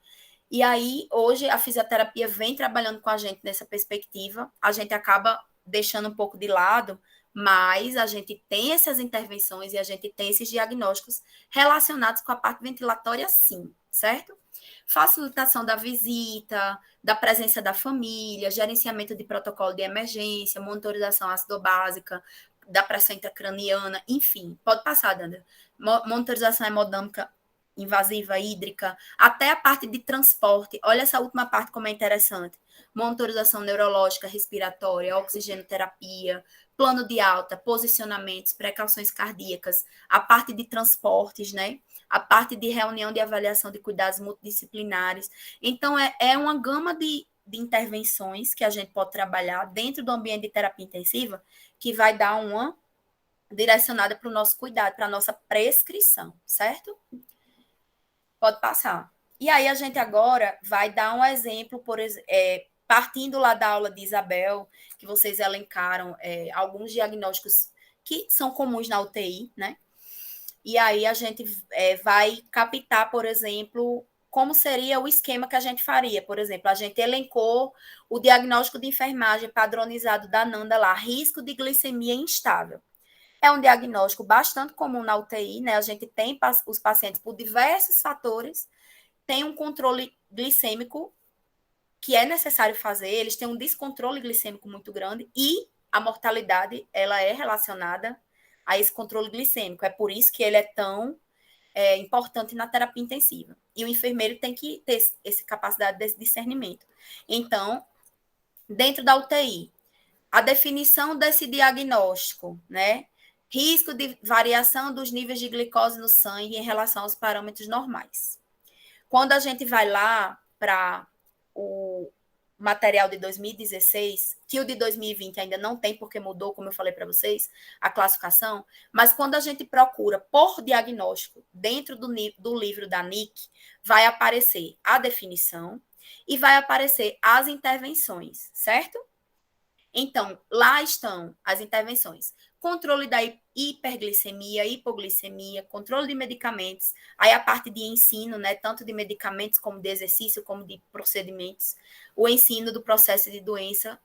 E aí, hoje, a fisioterapia vem trabalhando com a gente nessa perspectiva, a gente acaba deixando um pouco de lado, mas a gente tem essas intervenções e a gente tem esses diagnósticos relacionados com a parte ventilatória, sim, certo? Facilitação da visita, da presença da família, gerenciamento de protocolo de emergência, monitorização ácido-básica, da pressão intracraniana, enfim, pode passar, Dandra. Monitorização hemodâmica invasiva hídrica, até a parte de transporte. Olha essa última parte como é interessante. Monitorização neurológica, respiratória, oxigenoterapia, plano de alta, posicionamentos, precauções cardíacas, a parte de transportes, né? A parte de reunião de avaliação de cuidados multidisciplinares. Então, é uma gama de intervenções que a gente pode trabalhar dentro do ambiente de terapia intensiva que vai dar uma direcionada para o nosso cuidado, para a nossa prescrição, certo? Pode passar. E aí a gente agora vai dar um exemplo, partindo lá da aula de Isabel, que vocês elencaram alguns diagnósticos que são comuns na UTI, né? E aí a gente vai captar, por exemplo, como seria o esquema que a gente faria. Por exemplo, a gente elencou o diagnóstico de enfermagem padronizado da Nanda lá, risco de glicemia instável. É um diagnóstico bastante comum na UTI, né? A gente tem os pacientes por diversos fatores, tem um controle glicêmico que é necessário fazer, eles têm um descontrole glicêmico muito grande e a mortalidade, ela é relacionada a esse controle glicêmico. É por isso que ele é tão importante na terapia intensiva. E o enfermeiro tem que ter essa capacidade de discernimento. Então, dentro da UTI, a definição desse diagnóstico, né? Risco de variação dos níveis de glicose no sangue em relação aos parâmetros normais. Quando a gente vai lá para o material de 2016, que o de 2020 ainda não tem, porque mudou, como eu falei para vocês, a classificação, mas quando a gente procura por diagnóstico dentro do livro da NIC, vai aparecer a definição e vai aparecer as intervenções, certo? Então, lá estão as intervenções. controle da hiperglicemia, hipoglicemia, controle de medicamentos, aí a parte de ensino, né, tanto de medicamentos como de exercício, como de procedimentos, o ensino do processo de doença,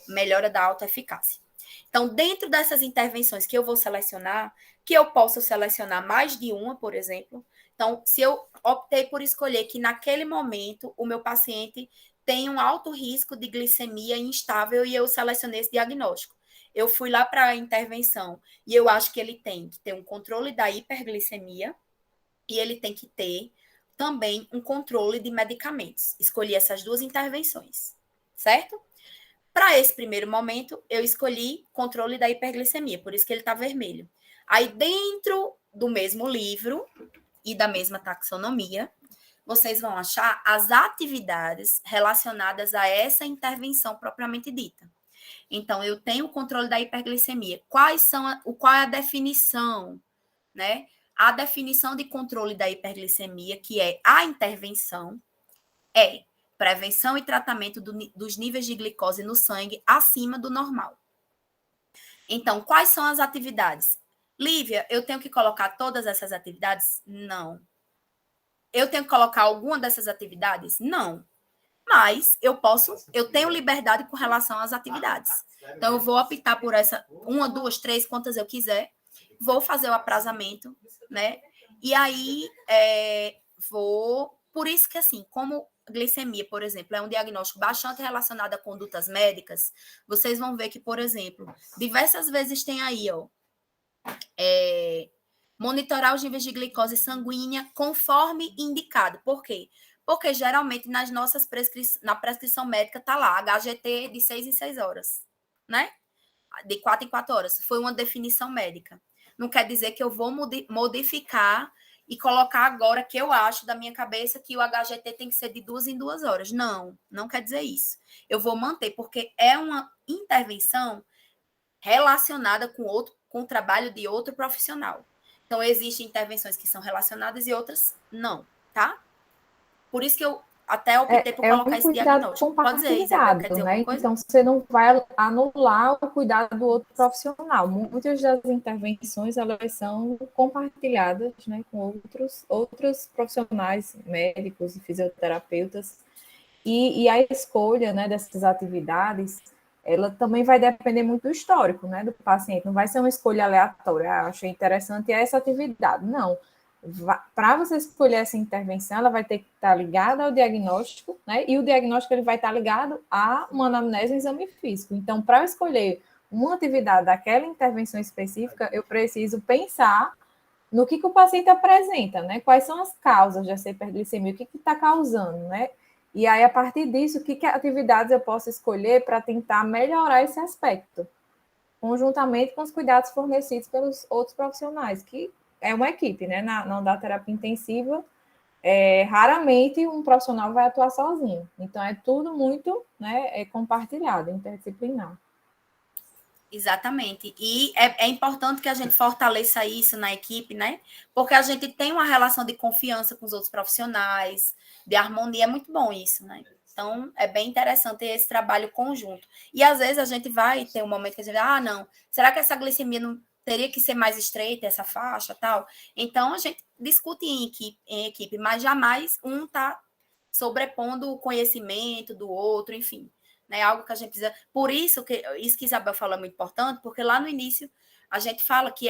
melhora da autoeficácia. Então, dentro dessas intervenções que eu vou selecionar, que eu posso selecionar mais de uma, por exemplo, então, se eu optei por escolher que naquele momento o meu paciente tem um alto risco de glicemia instável e eu selecionei esse diagnóstico, eu fui lá para a intervenção e eu acho que ele tem que ter um controle da hiperglicemia e ele tem que ter também um controle de medicamentos. Escolhi essas duas intervenções, certo? Para esse primeiro momento, eu escolhi controle da hiperglicemia, por isso que ele está vermelho. Aí, dentro do mesmo livro e da mesma taxonomia, vocês vão achar as atividades relacionadas a essa intervenção propriamente dita. Então, eu tenho o controle da hiperglicemia. Qual é a definição, né? A definição de controle da hiperglicemia, que é a intervenção, é prevenção e tratamento dos níveis de glicose no sangue acima do normal. Então, quais são as atividades? Lívia, eu tenho que colocar todas essas atividades? Não. Eu tenho que colocar alguma dessas atividades? Não. Mas eu tenho liberdade com relação às atividades. Então, eu vou optar por essa, 1, 2, 3, quantas eu quiser, vou fazer o aprazamento, né? E aí, por isso que, assim, como glicemia, por exemplo, é um diagnóstico bastante relacionado a condutas médicas, vocês vão ver que, por exemplo, diversas vezes tem aí, ó, monitorar os níveis de glicose sanguínea conforme indicado. Por quê? Porque geralmente na prescrição médica está lá, HGT de 6 em 6 horas, né? De 4 em 4 horas. Foi uma definição médica. Não quer dizer que eu vou modificar e colocar agora que eu acho da minha cabeça que o HGT tem que ser de 2 em 2 horas. Não, não quer dizer isso. Eu vou manter, porque é uma intervenção relacionada com o trabalho de outro profissional. Então, existem intervenções que são relacionadas e outras não, tá? Por isso que eu até optei por colocar esse diagnóstico. Pode dizer, Isabel, quer dizer né? alguma coisa? Então, você não vai anular o cuidado do outro profissional. Muitas das intervenções, elas são compartilhadas, né, com outros profissionais, médicos e fisioterapeutas. E a escolha, né, dessas atividades, ela também vai depender muito do histórico, né, do paciente. Não vai ser uma escolha aleatória, achei interessante essa atividade. Não. Para você escolher essa intervenção, ela vai ter que estar ligada ao diagnóstico, né? E o diagnóstico ele vai estar ligado a uma anamnese e um exame físico. Então, para eu escolher uma atividade daquela intervenção específica, eu preciso pensar no que o paciente apresenta, né? Quais são as causas dessa hiperglicemia, o que está causando, né? E aí, a partir disso, que atividades eu posso escolher para tentar melhorar esse aspecto, conjuntamente com os cuidados fornecidos pelos outros profissionais, que é uma equipe, né? Na da terapia intensiva, raramente um profissional vai atuar sozinho. Então, é tudo muito, né, compartilhado, interdisciplinar. Exatamente. E é importante que a gente fortaleça isso na equipe, né? Porque a gente tem uma relação de confiança com os outros profissionais, de harmonia, é muito bom isso, né? Então, é bem interessante esse trabalho conjunto. E, às vezes, a gente vai ter um momento que a gente vai, não, será que essa glicemia não teria que ser mais estreita, essa faixa, tal? Então, a gente discute em equipe, mas jamais um está sobrepondo o conhecimento do outro, enfim. Né, algo que a gente precisa. Por isso que Isabel falou é muito importante, porque lá no início a gente fala que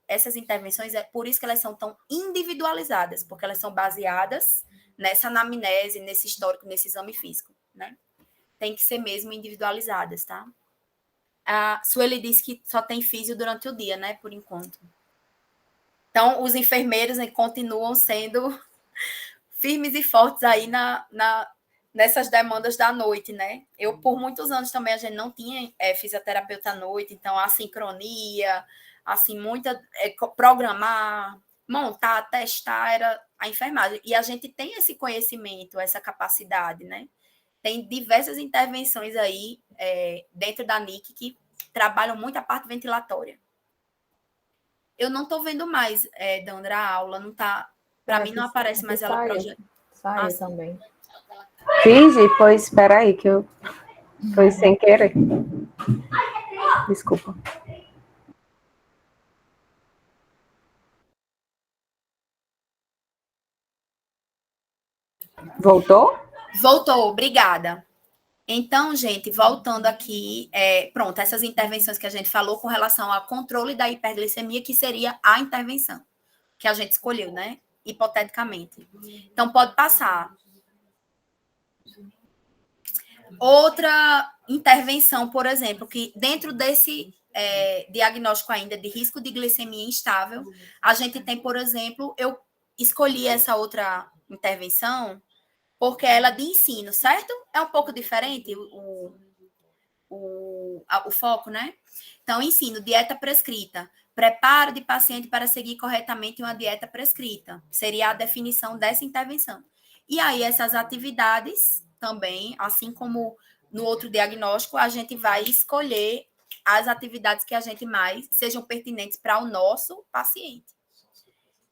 essas intervenções, por isso que elas são tão individualizadas, porque elas são baseadas nessa anamnese, nesse histórico, nesse exame físico, né? Tem que ser mesmo individualizadas, tá? A Sueli disse que só tem físio durante o dia, né? Por enquanto. Então, os enfermeiros, né, continuam sendo firmes e fortes aí nessas demandas da noite, né? Eu, por muitos anos também, a gente não tinha fisioterapeuta à noite, então a sincronia, assim, programar, montar, testar, era a enfermagem. E a gente tem esse conhecimento, essa capacidade, né? Tem diversas intervenções aí dentro da NIC que trabalham muito a parte ventilatória. Eu não estou vendo mais, Dandra, a aula, não tá. Para mim não aparece mais ela projetando. Saiu também. Fiji, pois espera aí que eu foi sem querer. Desculpa. Voltou? Voltou, obrigada. Então, gente, voltando aqui, pronto, essas intervenções que a gente falou com relação ao controle da hiperglicemia, que seria a intervenção que a gente escolheu, né? Hipoteticamente. Então, pode passar. Outra intervenção, por exemplo, que dentro desse diagnóstico ainda de risco de glicemia instável, a gente tem, por exemplo, eu escolhi essa outra intervenção porque ela é de ensino, certo? É um pouco diferente o foco, né? Então, ensino, dieta prescrita. Preparo de paciente para seguir corretamente uma dieta prescrita. Seria a definição dessa intervenção. E aí, essas atividades também, assim como no outro diagnóstico, a gente vai escolher as atividades que a gente mais sejam pertinentes para o nosso paciente.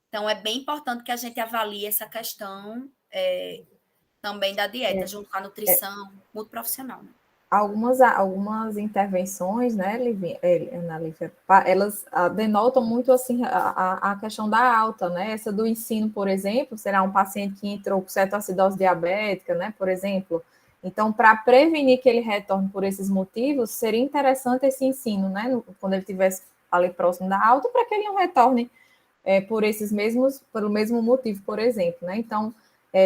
Então, é bem importante que a gente avalie essa questão também da dieta, junto com a nutrição multiprofissional. Né? Algumas intervenções, né, Ana Lívia, elas denotam muito assim a questão da alta, né? Essa do ensino, por exemplo, será um paciente que entrou com cetoacidose diabética, né, por exemplo. Então, para prevenir que ele retorne por esses motivos, seria interessante esse ensino, né, quando ele estivesse ali próximo da alta, para que ele não retorne pelo mesmo motivo, por exemplo, né? Então,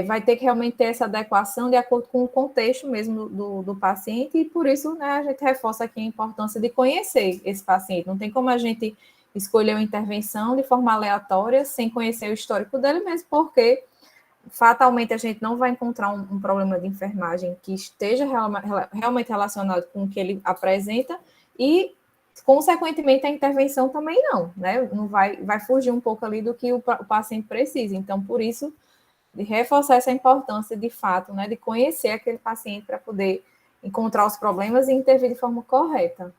vai ter que realmente ter essa adequação de acordo com o contexto mesmo do paciente, e por isso, né, a gente reforça aqui a importância de conhecer esse paciente. Não tem como a gente escolher uma intervenção de forma aleatória, sem conhecer o histórico dele mesmo, porque fatalmente a gente não vai encontrar um problema de enfermagem que esteja realmente relacionado com o que ele apresenta, e consequentemente a intervenção também não, né? Não vai fugir um pouco ali do que o paciente precisa. Então, por isso, de reforçar essa importância de fato, né, de conhecer aquele paciente para poder encontrar os problemas e intervir de forma correta.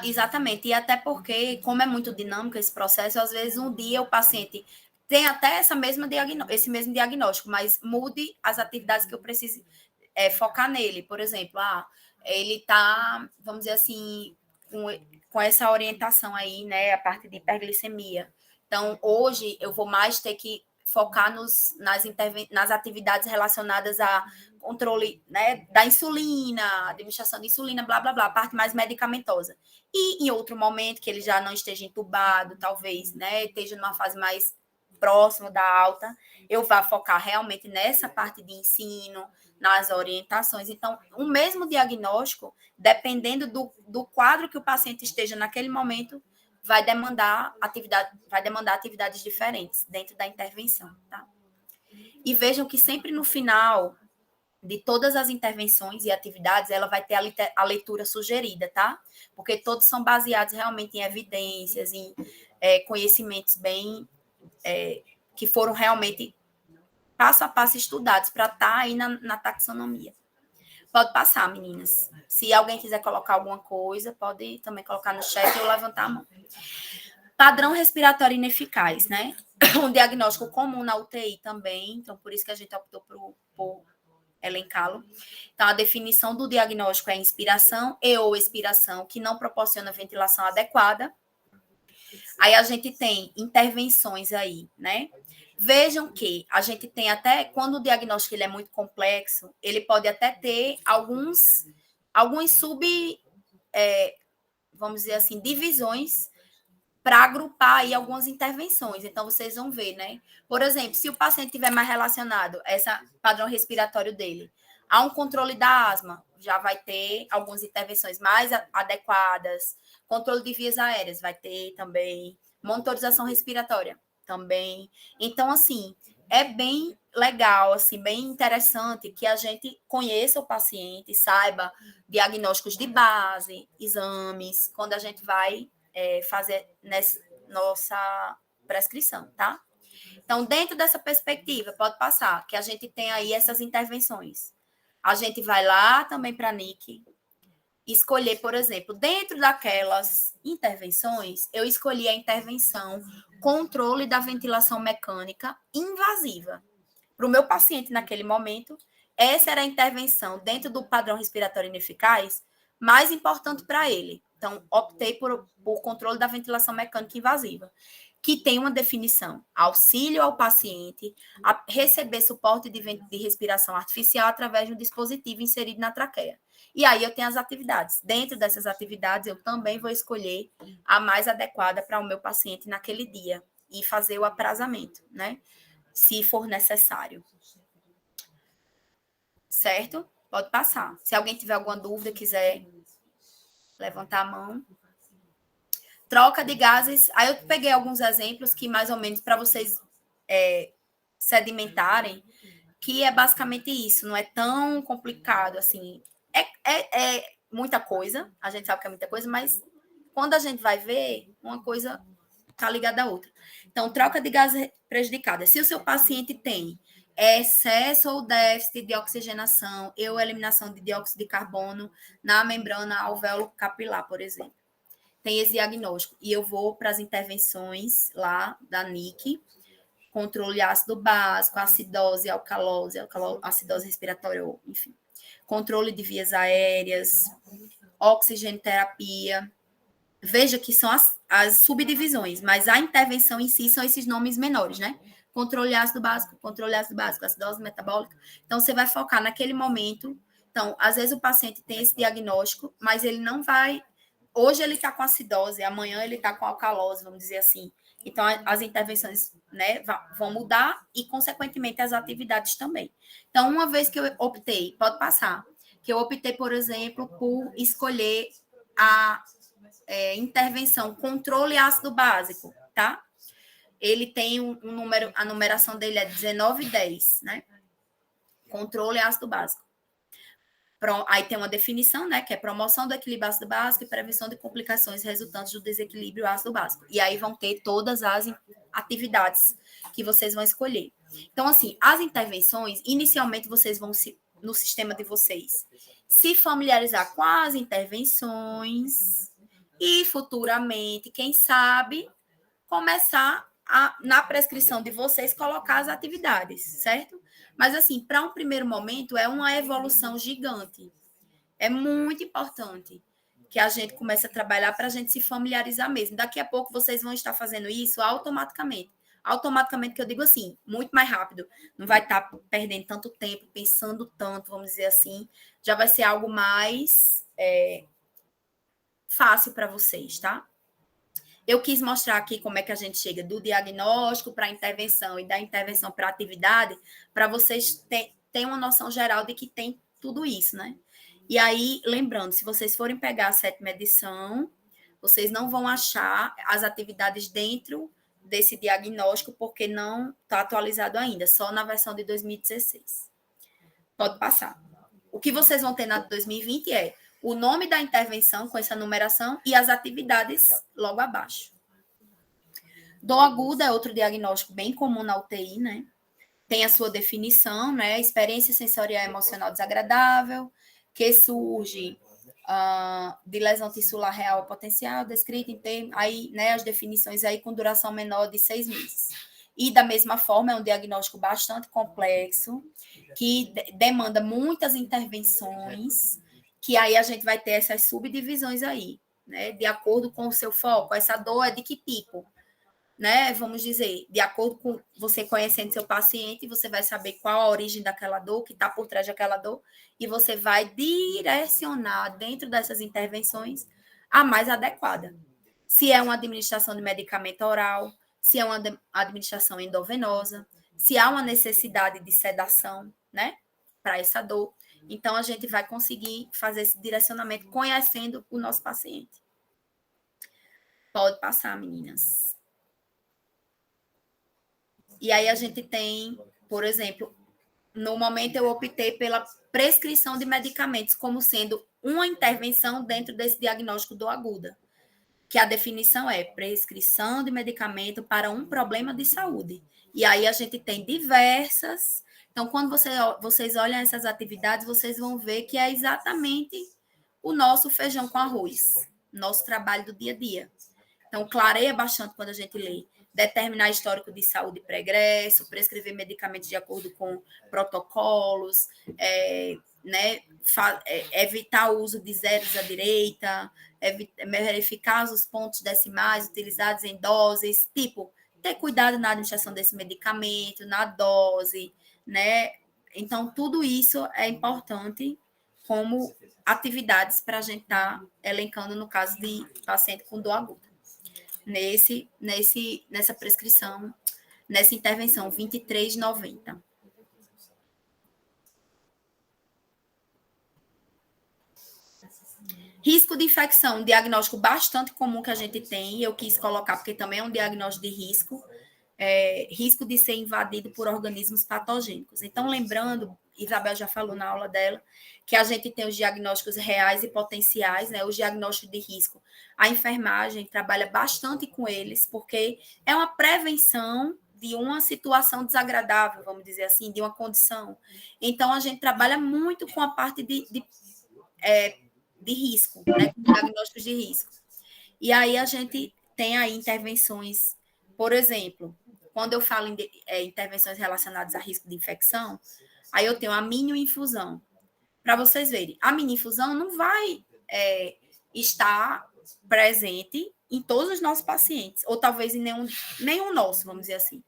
Exatamente, e até porque, como é muito dinâmico esse processo, às vezes um dia o paciente tem até esse mesmo diagnóstico, mas mude as atividades que eu preciso focar nele. Por exemplo, ele está, vamos dizer assim, com essa orientação aí, né, a parte de hiperglicemia. Então, hoje eu vou mais ter que focar nas atividades relacionadas a controle, né, da insulina, administração de insulina, blá, blá, blá, a parte mais medicamentosa. E em outro momento, que ele já não esteja entubado, talvez, né, esteja numa fase mais próxima da alta, eu vá focar realmente nessa parte de ensino, nas orientações. Então, o mesmo diagnóstico, dependendo do quadro que o paciente esteja naquele momento, vai demandar atividades diferentes dentro da intervenção, tá? E vejam que sempre no final de todas as intervenções e atividades, ela vai ter a leitura sugerida, tá? Porque todos são baseados realmente em evidências, em conhecimentos bem que foram realmente passo a passo estudados para estar aí na taxonomia. Pode passar, meninas. Se alguém quiser colocar alguma coisa, pode também colocar no chat ou levantar a mão. Padrão respiratório ineficaz, né? Um diagnóstico comum na UTI também, então por isso que a gente optou por elencá-lo. Então, a definição do diagnóstico é inspiração e ou expiração que não proporciona ventilação adequada. Aí a gente tem intervenções aí, né? Vejam que a gente tem até, quando o diagnóstico ele é muito complexo, ele pode até ter alguns vamos dizer assim, divisões para agrupar aí algumas intervenções. Então, vocês vão ver, né? Por exemplo, se o paciente tiver mais relacionado a esse padrão respiratório dele, a um controle da asma, já vai ter algumas intervenções mais adequadas. Controle de vias aéreas vai ter também. Monitorização respiratória também. Então, assim, é bem legal, assim, bem interessante que a gente conheça o paciente, saiba diagnósticos de base, exames, quando a gente vai fazer nessa nossa prescrição, tá? Então, dentro dessa perspectiva, pode passar que a gente tem aí essas intervenções. A gente vai lá também para a NIC, escolher, por exemplo, dentro daquelas intervenções, eu escolhi a intervenção controle da ventilação mecânica invasiva. Para o meu paciente naquele momento, essa era a intervenção dentro do padrão respiratório ineficaz mais importante para ele. Então, optei por controle da ventilação mecânica invasiva. que tem uma definição: auxílio ao paciente a receber suporte de respiração artificial através de um dispositivo inserido na traqueia. E aí eu tenho as atividades. Dentro dessas atividades, eu também vou escolher a mais adequada para o meu paciente naquele dia e fazer o aprazamento, né? Se for necessário. Certo? Pode passar. Se alguém tiver alguma dúvida, quiser levantar a mão. Troca de gases. Aí eu peguei alguns exemplos que mais ou menos para vocês sedimentarem, que é basicamente isso. Não é tão complicado assim. É muita coisa. A gente sabe que é muita coisa, mas quando a gente vai ver, uma coisa está ligada à outra. Então, troca de gases prejudicada. Se o seu paciente tem excesso ou déficit de oxigenação ou eliminação de dióxido de carbono na membrana alvéolo capilar, por exemplo. Tem esse diagnóstico. E eu vou para as intervenções lá da NIC, controle ácido básico, acidose, alcalose, acidose respiratória, enfim. Controle de vias aéreas, oxigenoterapia. Veja que são as subdivisões, mas a intervenção em si são esses nomes menores, né? Controle ácido básico, acidose metabólica. Então, você vai focar naquele momento. Então, às vezes o paciente tem esse diagnóstico, mas ele não vai... Hoje ele está com acidose, amanhã ele está com alcalose, vamos dizer assim. Então, as intervenções, né, vão mudar e, consequentemente, as atividades também. Então, uma vez que eu optei, pode passar, que eu optei, por exemplo, por escolher a intervenção controle ácido básico, tá? Ele tem um número, a numeração dele é 1910, né? Controle ácido básico. Aí tem uma definição, né? Que é promoção do equilíbrio ácido básico e prevenção de complicações resultantes do desequilíbrio ácido básico. E aí vão ter todas as atividades que vocês vão escolher. Então, assim, as intervenções, inicialmente vocês vão no sistema de vocês se familiarizar com as intervenções e futuramente, quem sabe, começar na prescrição de vocês, colocar as atividades, certo? Mas, assim, para um primeiro momento, é uma evolução gigante. É muito importante que a gente comece a trabalhar para a gente se familiarizar mesmo. Daqui a pouco vocês vão estar fazendo isso automaticamente. Automaticamente, que eu digo assim, muito mais rápido. Não vai estar perdendo tanto tempo, pensando tanto, vamos dizer assim. Já vai ser algo mais fácil para vocês, tá? Eu quis mostrar aqui como é que a gente chega do diagnóstico para a intervenção e da intervenção para a atividade, para vocês terem uma noção geral de que tem tudo isso, né? E aí, lembrando, se vocês forem pegar a 7ª edição, vocês não vão achar as atividades dentro desse diagnóstico, porque não está atualizado ainda, só na versão de 2016. Pode passar. O que vocês vão ter na de 2020 é o nome da intervenção com essa numeração e as atividades logo abaixo. Dor aguda é outro diagnóstico bem comum na UTI, né? Tem a sua definição, né? Experiência sensorial e emocional desagradável, que surge de lesão tissular real ou potencial, descrita em termos, aí, né, as definições aí com duração menor de 6 meses. E, da mesma forma, é um diagnóstico bastante complexo, que demanda muitas intervenções, que aí a gente vai ter essas subdivisões aí, né? De acordo com o seu foco. Essa dor é de que tipo? Né? Vamos dizer, de acordo com você conhecendo seu paciente, você vai saber qual a origem daquela dor, que está por trás daquela dor, e você vai direcionar dentro dessas intervenções a mais adequada. Se é uma administração de medicamento oral, se é uma administração endovenosa, se há uma necessidade de sedação, né, para essa dor. Então, a gente vai conseguir fazer esse direcionamento conhecendo o nosso paciente. Pode passar, meninas. E aí a gente tem, por exemplo, no momento eu optei pela prescrição de medicamentos como sendo uma intervenção dentro desse diagnóstico do aguda, que a definição é prescrição de medicamento para um problema de saúde. E aí a gente tem diversas. Então, quando vocês olham essas atividades, vocês vão ver que é exatamente o nosso feijão com arroz, nosso trabalho do dia a dia. Então, clareia bastante quando a gente lê. Determinar histórico de saúde pregresso, prescrever medicamentos de acordo com protocolos, né, evitar o uso de zeros à direita, verificar os pontos decimais utilizados em doses, tipo, ter cuidado na administração desse medicamento, na dose, né? Então, tudo isso é importante como atividades para a gente estar elencando no caso de paciente com dor aguda. Nessa prescrição, nessa intervenção 2390. Risco de infecção, um diagnóstico bastante comum que a gente tem, eu quis colocar porque também é um diagnóstico de risco, risco de ser invadido por organismos patogênicos. Então, lembrando, Isabel já falou na aula dela, que a gente tem os diagnósticos reais e potenciais, né? Os diagnósticos de risco. A enfermagem trabalha bastante com eles, porque é uma prevenção de uma situação desagradável, vamos dizer assim, de uma condição. Então, a gente trabalha muito com a parte de risco, né? Diagnósticos de risco. E aí a gente tem aí intervenções, por exemplo, quando eu falo em intervenções relacionadas a risco de infecção, aí eu tenho a mini-infusão. Para vocês verem, a mini-infusão não vai estar presente em todos os nossos pacientes, ou talvez em nenhum nosso, vamos dizer assim.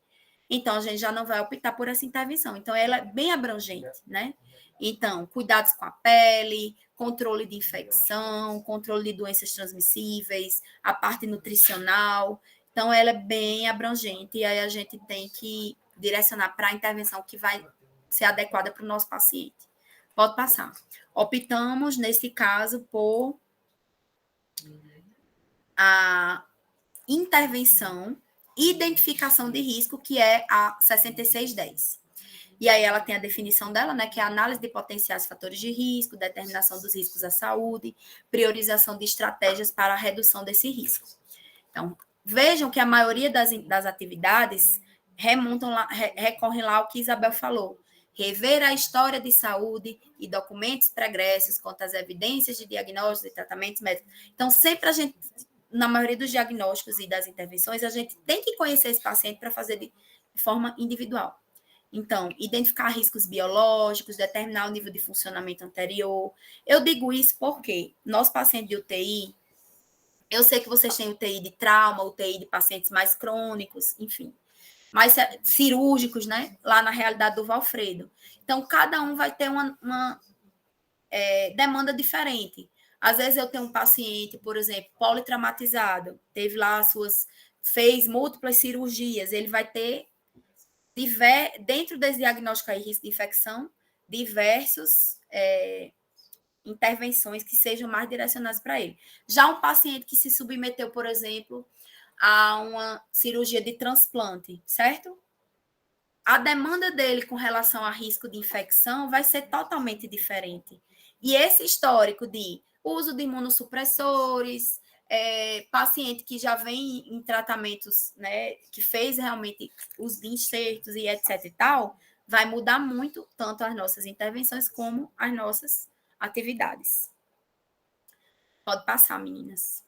Então, a gente já não vai optar por essa intervenção. Então, ela é bem abrangente, né? Então, cuidados com a pele, controle de infecção, controle de doenças transmissíveis, a parte nutricional. Então, ela é bem abrangente e aí a gente tem que direcionar para a intervenção que vai ser adequada para o nosso paciente. Pode passar. Optamos, nesse caso, por a intervenção, identificação de risco, que é a 6610. E aí ela tem a definição dela, né, que é a análise de potenciais fatores de risco, determinação dos riscos à saúde, priorização de estratégias para a redução desse risco. Então, vejam que a maioria das atividades recorrem lá ao que Isabel falou, rever a história de saúde e documentos pregressos quanto às evidências de diagnósticos e tratamentos médicos. Então, sempre a gente, na maioria dos diagnósticos e das intervenções, a gente tem que conhecer esse paciente para fazer de forma individual. Então, identificar riscos biológicos, determinar o nível de funcionamento anterior. Eu digo isso porque nosso paciente de UTI, eu sei que vocês têm UTI de trauma, UTI de pacientes mais crônicos, enfim, mais cirúrgicos, né? Lá na realidade do Valfredo. Então, cada um vai ter uma demanda diferente. Às vezes eu tenho um paciente, por exemplo, politraumatizado, teve lá fez múltiplas cirurgias, ele vai ter dentro desse diagnóstico aí, risco de infecção, diversas intervenções que sejam mais direcionadas para ele. Já um paciente que se submeteu, por exemplo, a uma cirurgia de transplante, certo? A demanda dele com relação a risco de infecção vai ser totalmente diferente. E esse histórico de uso de imunossupressores, paciente que já vem em tratamentos, né, que fez realmente os enxertos e etc e tal, vai mudar muito tanto as nossas intervenções como as nossas atividades. Pode passar, meninas.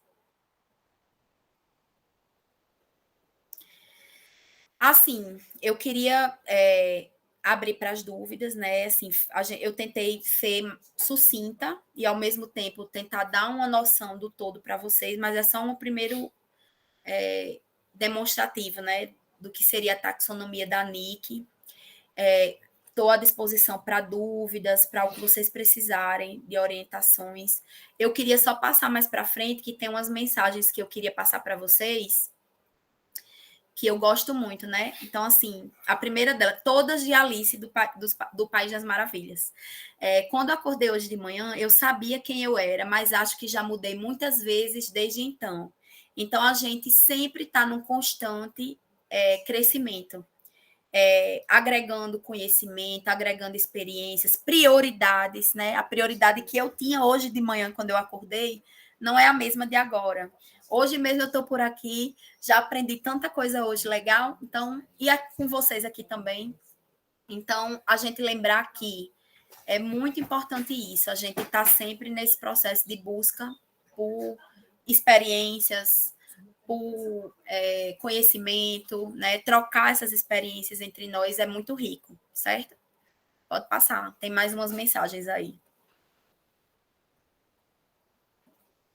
Assim, eu queria abrir para as dúvidas, né? Assim, eu tentei ser sucinta e, ao mesmo tempo, tentar dar uma noção do todo para vocês, mas é só um primeiro demonstrativo, né? Do que seria a taxonomia da NIC. Estou à disposição para dúvidas, para o que vocês precisarem de orientações. Eu queria só passar mais para frente, que tem umas mensagens que eu queria passar para vocês, que eu gosto muito, né? Então, assim, a primeira dela, todas de Alice, do País das Maravilhas. Quando eu acordei hoje de manhã, eu sabia quem eu era, mas acho que já mudei muitas vezes desde então. Então, a gente sempre está num constante crescimento, agregando conhecimento, agregando experiências, prioridades, né? A prioridade que eu tinha hoje de manhã, quando eu acordei, não é a mesma de agora. Hoje mesmo eu estou por aqui, já aprendi tanta coisa hoje legal, então, e com vocês aqui também. Então, a gente lembrar que é muito importante isso, a gente está sempre nesse processo de busca por experiências, por conhecimento, né? Trocar essas experiências entre nós é muito rico, certo? Pode passar, tem mais umas mensagens aí.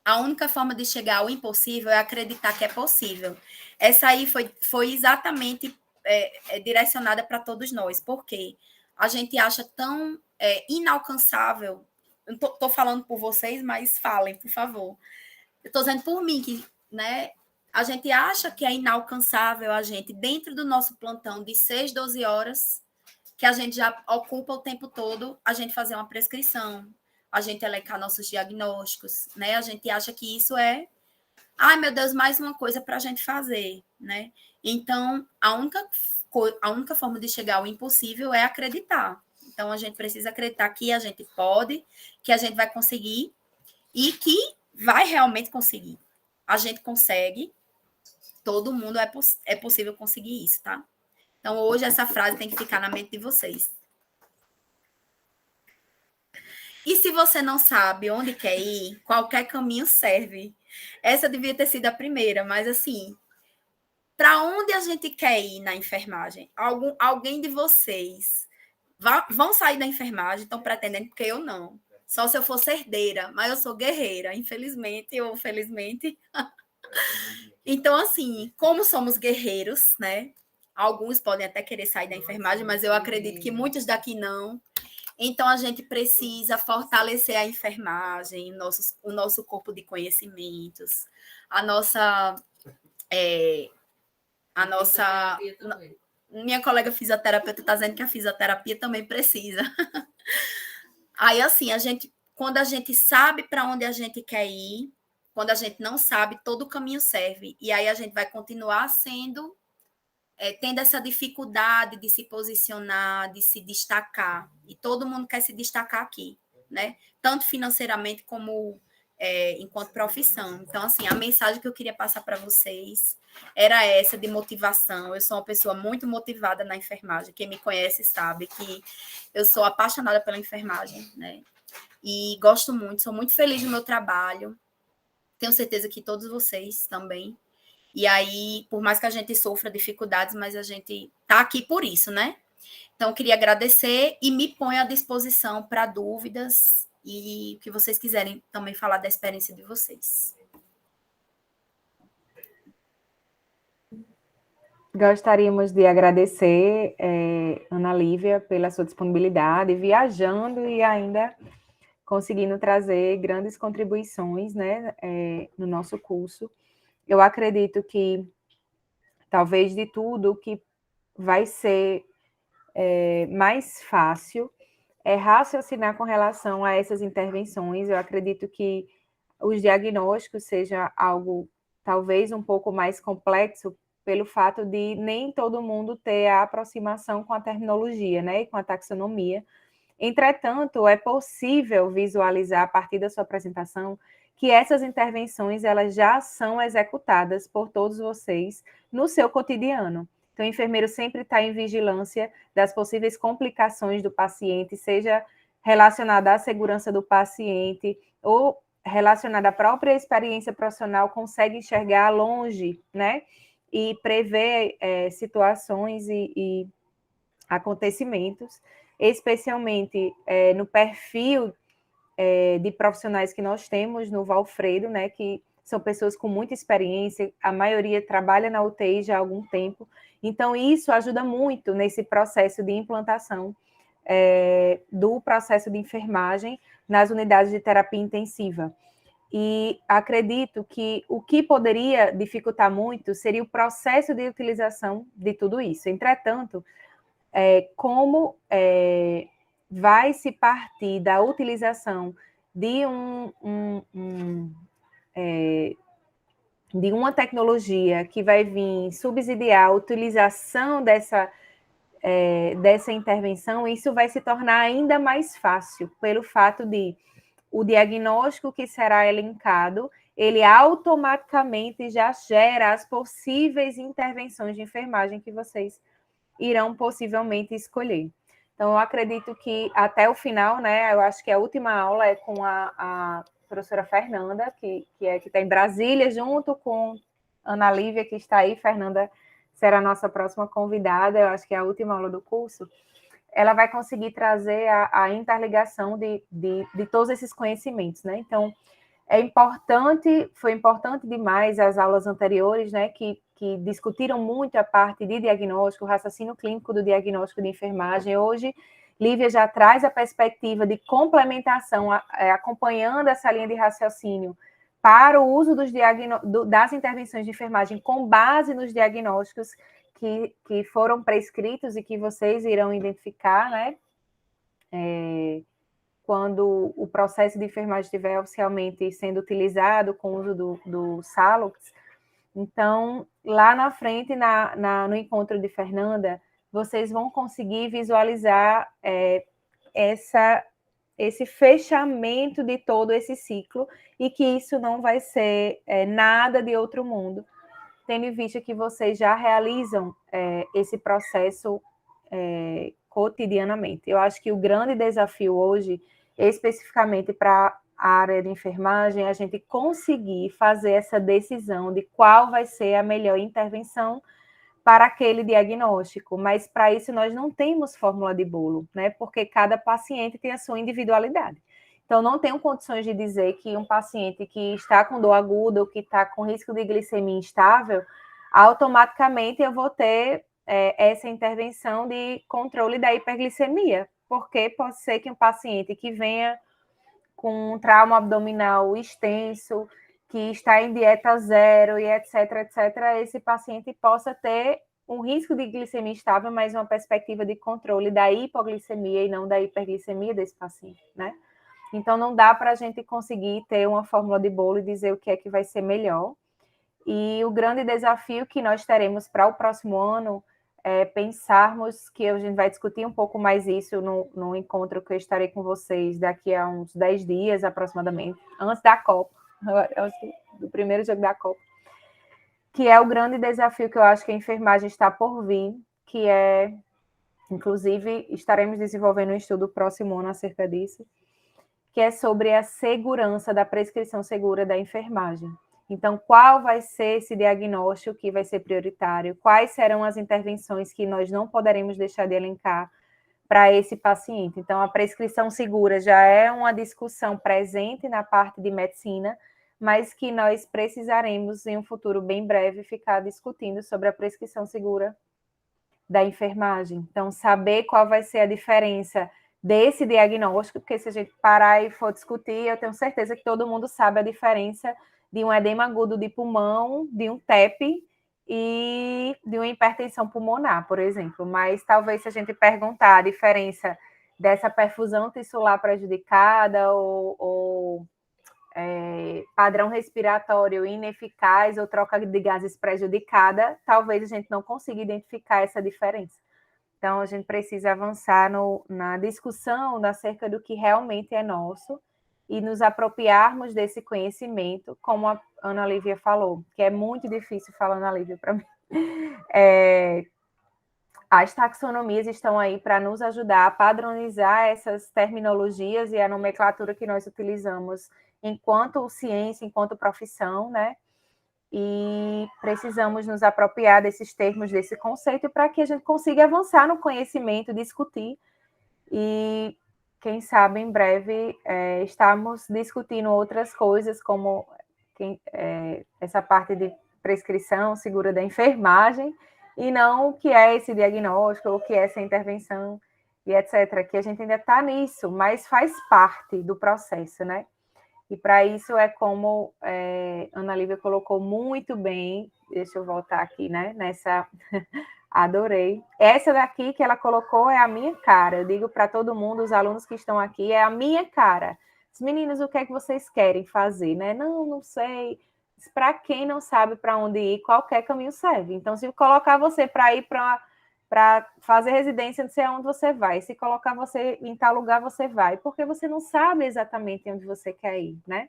a única forma de chegar ao impossível é acreditar que é possível. Essa aí foi exatamente direcionada para todos nós, porque a gente acha tão inalcançável. Eu estou falando por vocês, mas falem, por favor. Eu estou dizendo por mim que, né, a gente acha que é inalcançável a gente, dentro do nosso plantão de 6, 12 horas, que a gente já ocupa o tempo todo, a gente fazer uma prescrição, a gente elencar nossos diagnósticos, né? A gente acha que isso é, ai meu Deus, mais uma coisa para a gente fazer, né? Então, a única forma de chegar ao impossível é acreditar. Então, a gente precisa acreditar que a gente pode, que a gente vai conseguir e que vai realmente conseguir. A gente consegue, todo mundo é possível conseguir isso, tá? Então, hoje, essa frase tem que ficar na mente de vocês. E se você não sabe onde quer ir, qualquer caminho serve. Essa devia ter sido a primeira, mas assim, para onde a gente quer ir na enfermagem? Alguém de vocês vão sair da enfermagem, estão pretendendo, porque eu não. Só se eu fosse herdeira, mas eu sou guerreira, infelizmente ou felizmente. Então, assim, como somos guerreiros, né? Alguns podem até querer sair da enfermagem, mas eu acredito que muitos daqui não. Então, a gente precisa fortalecer a enfermagem, o nosso corpo de conhecimentos, a nossa. Minha colega fisioterapeuta está dizendo que a fisioterapia também precisa. Aí, assim, quando a gente sabe para onde a gente quer ir, quando a gente não sabe, todo o caminho serve. E aí a gente vai continuar tendo essa dificuldade de se posicionar, de se destacar. E todo mundo quer se destacar aqui, né? Tanto financeiramente como enquanto profissão. Então, assim, a mensagem que eu queria passar para vocês era essa de motivação. Eu sou uma pessoa muito motivada na enfermagem. Quem me conhece sabe que eu sou apaixonada pela enfermagem, né? E gosto muito, sou muito feliz no meu trabalho. Tenho certeza que todos vocês também. E aí, por mais que a gente sofra dificuldades, mas a gente está aqui por isso, né? Então, eu queria agradecer e me ponho à disposição para dúvidas e o que vocês quiserem também falar da experiência de vocês. Gostaríamos de agradecer, Ana Lívia, pela sua disponibilidade, viajando e ainda conseguindo trazer grandes contribuições, né, no nosso curso. Eu acredito que, talvez de tudo, que vai ser mais fácil raciocinar com relação a essas intervenções. Eu acredito que os diagnósticos seja algo talvez um pouco mais complexo pelo fato de nem todo mundo ter a aproximação com a terminologia, né, e com a taxonomia. Entretanto, é possível visualizar a partir da sua apresentação que essas intervenções elas já são executadas por todos vocês no seu cotidiano. Então, o enfermeiro sempre está em vigilância das possíveis complicações do paciente, seja relacionada à segurança do paciente ou relacionada à própria experiência profissional, consegue enxergar longe, né? E prever situações e acontecimentos, especialmente no perfil de profissionais que nós temos no Valfredo, né? Que são pessoas com muita experiência, a maioria trabalha na UTI já há algum tempo. Então, isso ajuda muito nesse processo de implantação do processo de enfermagem nas unidades de terapia intensiva. E acredito que o que poderia dificultar muito seria o processo de utilização de tudo isso. Entretanto, como vai se partir da utilização de de uma tecnologia que vai vir subsidiar a utilização dessa intervenção, isso vai se tornar ainda mais fácil, pelo fato de o diagnóstico que será elencado, ele automaticamente já gera as possíveis intervenções de enfermagem que vocês irão possivelmente escolher. Então, eu acredito que até o final, né, eu acho que a última aula é com a professora Fernanda, que está em Brasília, junto com Ana Lívia, que está aí. Fernanda será a nossa próxima convidada, eu acho que é a última aula do curso. Ela vai conseguir trazer a interligação de todos esses conhecimentos, né? Então, Foi importante demais as aulas anteriores, né, que discutiram muito a parte de diagnóstico, o raciocínio clínico do diagnóstico de enfermagem. Hoje, Lívia já traz a perspectiva de complementação, acompanhando essa linha de raciocínio para o uso das intervenções de enfermagem com base nos diagnósticos que foram prescritos e que vocês irão identificar, né? Quando o processo de enfermagem estiver oficialmente sendo utilizado com o uso do Salux. Então, lá na frente, no encontro de Fernanda, vocês vão conseguir visualizar esse fechamento de todo esse ciclo e que isso não vai ser nada de outro mundo, tendo em vista que vocês já realizam esse processo cotidianamente. Eu acho que o grande desafio hoje, especificamente para a área de enfermagem, é a gente conseguir fazer essa decisão de qual vai ser a melhor intervenção para aquele diagnóstico, mas para isso nós não temos fórmula de bolo, né? Porque cada paciente tem a sua individualidade. Então, não tenho condições de dizer que um paciente que está com dor aguda ou que está com risco de glicemia instável, automaticamente eu vou ter essa intervenção de controle da hiperglicemia, porque pode ser que um paciente que venha com um trauma abdominal extenso, que está em dieta zero e etc, esse paciente possa ter um risco de glicemia estável, mas uma perspectiva de controle da hipoglicemia e não da hiperglicemia desse paciente, né? Então, não dá para a gente conseguir ter uma fórmula de bolo e dizer o que é que vai ser melhor. E o grande desafio que nós teremos para o próximo ano é pensarmos, que a gente vai discutir um pouco mais isso no encontro que eu estarei com vocês daqui a uns 10 dias aproximadamente, antes da Copa, do primeiro jogo da Copa, que é o grande desafio que eu acho que a enfermagem está por vir, que é, inclusive, estaremos desenvolvendo um estudo próximo ano acerca disso, que é sobre a segurança da prescrição segura da enfermagem. Então, qual vai ser esse diagnóstico que vai ser prioritário? Quais serão as intervenções que nós não poderemos deixar de elencar para esse paciente? Então, a prescrição segura já é uma discussão presente na parte de medicina, mas que nós precisaremos, em um futuro bem breve, ficar discutindo sobre a prescrição segura da enfermagem. Então, saber qual vai ser a diferença desse diagnóstico, porque se a gente parar e for discutir, eu tenho certeza que todo mundo sabe a diferença de um edema agudo de pulmão, de um TEP e de uma hipertensão pulmonar, por exemplo. Mas talvez se a gente perguntar a diferença dessa perfusão tissular prejudicada ou padrão respiratório ineficaz ou troca de gases prejudicada, talvez a gente não consiga identificar essa diferença. Então, a gente precisa avançar na discussão acerca do que realmente é nosso e nos apropriarmos desse conhecimento, como a Ana Lívia falou, que é muito difícil falar, Ana Lívia, para mim. As taxonomias estão aí para nos ajudar a padronizar essas terminologias e a nomenclatura que nós utilizamos enquanto ciência, enquanto profissão, né? E precisamos nos apropriar desses termos, desse conceito, para que a gente consiga avançar no conhecimento, discutir, e quem sabe em breve estamos discutindo outras coisas, como essa parte de prescrição segura da enfermagem, e não o que é esse diagnóstico, ou o que é essa intervenção, e etc., que a gente ainda está nisso, mas faz parte do processo, né? E para isso é como Ana Lívia colocou muito bem, deixa eu voltar aqui, né? Nessa, adorei. Essa daqui que ela colocou é a minha cara. Eu digo para todo mundo, os alunos que estão aqui, é a minha cara. Os meninos, o que é que vocês querem fazer, né? Não sei. Para quem não sabe para onde ir, qualquer caminho serve. Então, se colocar você para ir para fazer residência, não sei aonde você vai. Se colocar você em tal lugar, você vai, porque você não sabe exatamente onde você quer ir, né?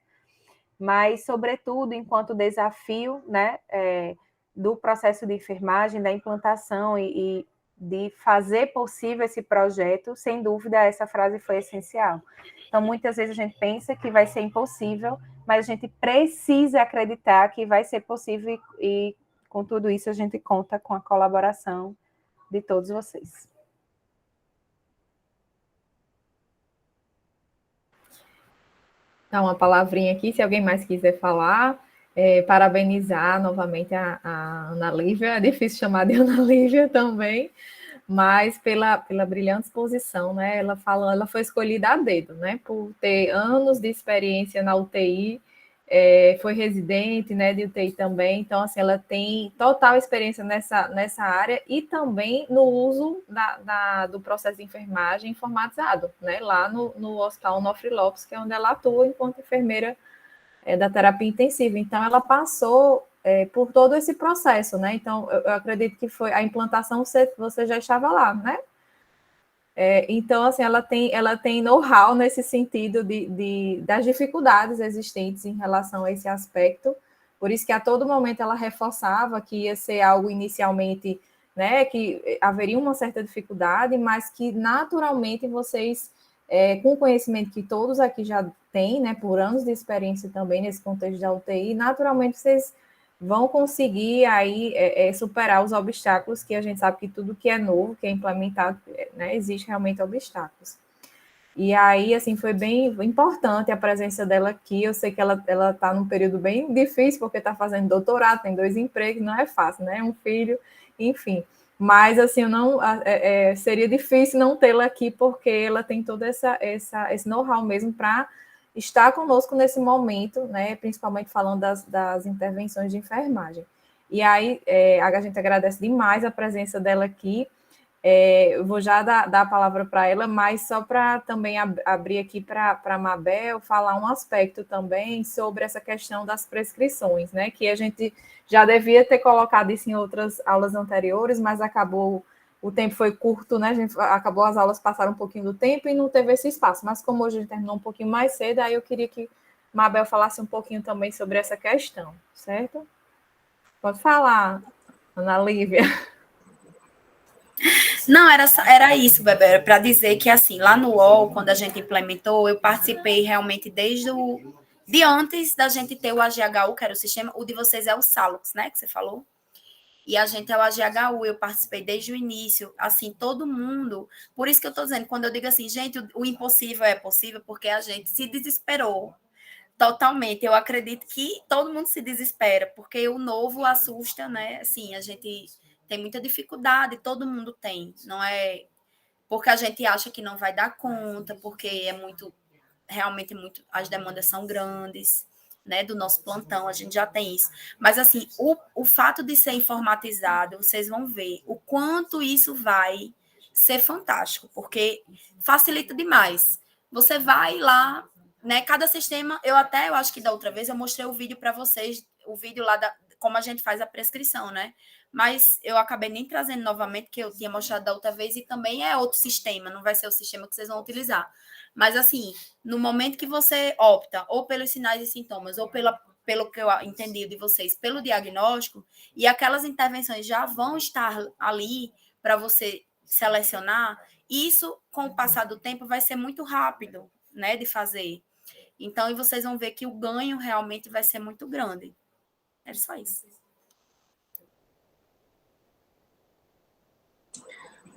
Mas, sobretudo, enquanto desafio, né, do processo de enfermagem, da implantação e de fazer possível esse projeto, sem dúvida, essa frase foi essencial. Então, muitas vezes a gente pensa que vai ser impossível, mas a gente precisa acreditar que vai ser possível e com tudo isso, a gente conta com a colaboração de todos vocês. dar uma palavrinha aqui, se alguém mais quiser falar, parabenizar novamente a Ana Lívia, é difícil chamar de Ana Lívia também, mas pela brilhante exposição, né? Ela foi escolhida a dedo, né? Por ter anos de experiência na UTI, foi residente, né, de UTI também, então assim, ela tem total experiência nessa área e também no uso do processo de enfermagem informatizado, né, lá no Hospital Onofre Lopes, que é onde ela atua enquanto enfermeira da terapia intensiva. Então, ela passou por todo esse processo, né? Então, eu acredito que foi a implantação, você já estava lá, né? Então, assim, ela tem know-how nesse sentido das dificuldades existentes em relação a esse aspecto, por isso que a todo momento ela reforçava que ia ser algo inicialmente, né, que haveria uma certa dificuldade, mas que naturalmente vocês, com o conhecimento que todos aqui já têm, né, por anos de experiência também nesse contexto da UTI, naturalmente vocês vão conseguir aí superar os obstáculos, que a gente sabe que tudo que é novo, que é implementado, né, existe realmente obstáculos. E aí, assim, foi bem importante a presença dela aqui. Eu sei que ela está num período bem difícil, porque está fazendo doutorado, tem 2 empregos, não é fácil, né? Um filho, enfim. Mas, assim, seria difícil não tê-la aqui, porque ela tem todo esse know-how mesmo para estar conosco nesse momento, né? Principalmente falando das intervenções de enfermagem. E aí, a gente agradece demais a presença dela aqui. Eu vou já dar a palavra para ela, mas só para também abrir aqui para a Mabel falar um aspecto também sobre essa questão das prescrições, né? Que a gente já devia ter colocado isso em outras aulas anteriores, mas acabou, o tempo foi curto, né? Acabou as aulas, passaram um pouquinho do tempo e não teve esse espaço. Mas como hoje a gente terminou um pouquinho mais cedo, aí eu queria que Mabel falasse um pouquinho também sobre essa questão, certo? Pode falar, Ana Lívia. Não, era isso, Bebê, para dizer que, assim, lá no UOL, quando a gente implementou, eu participei realmente de antes da gente ter o AGHU, que era o sistema, o de vocês é o Salux, né, que você falou? E a gente é o AGHU, eu participei desde o início, assim, todo mundo. Por isso que eu estou dizendo, quando eu digo assim, gente, o impossível é possível, porque a gente se desesperou totalmente. Eu acredito que todo mundo se desespera, porque o novo assusta, né? Assim, a gente tem muita dificuldade, todo mundo tem, não é porque a gente acha que não vai dar conta, porque é muito, realmente muito, as demandas são grandes, né, do nosso plantão, a gente já tem isso. Mas, assim, o fato de ser informatizado, vocês vão ver o quanto isso vai ser fantástico, porque facilita demais. Você vai lá, né, cada sistema, eu acho que da outra vez eu mostrei o vídeo para vocês, o vídeo lá como a gente faz a prescrição, né? Mas eu acabei nem trazendo novamente, que eu tinha mostrado da outra vez, e também é outro sistema, não vai ser o sistema que vocês vão utilizar. Mas, assim, no momento que você opta ou pelos sinais e sintomas, ou pelo que eu entendi de vocês, pelo diagnóstico, e aquelas intervenções já vão estar ali para você selecionar, isso, com o passar do tempo, vai ser muito rápido, né, de fazer. Então, e vocês vão ver que o ganho realmente vai ser muito grande. É só isso.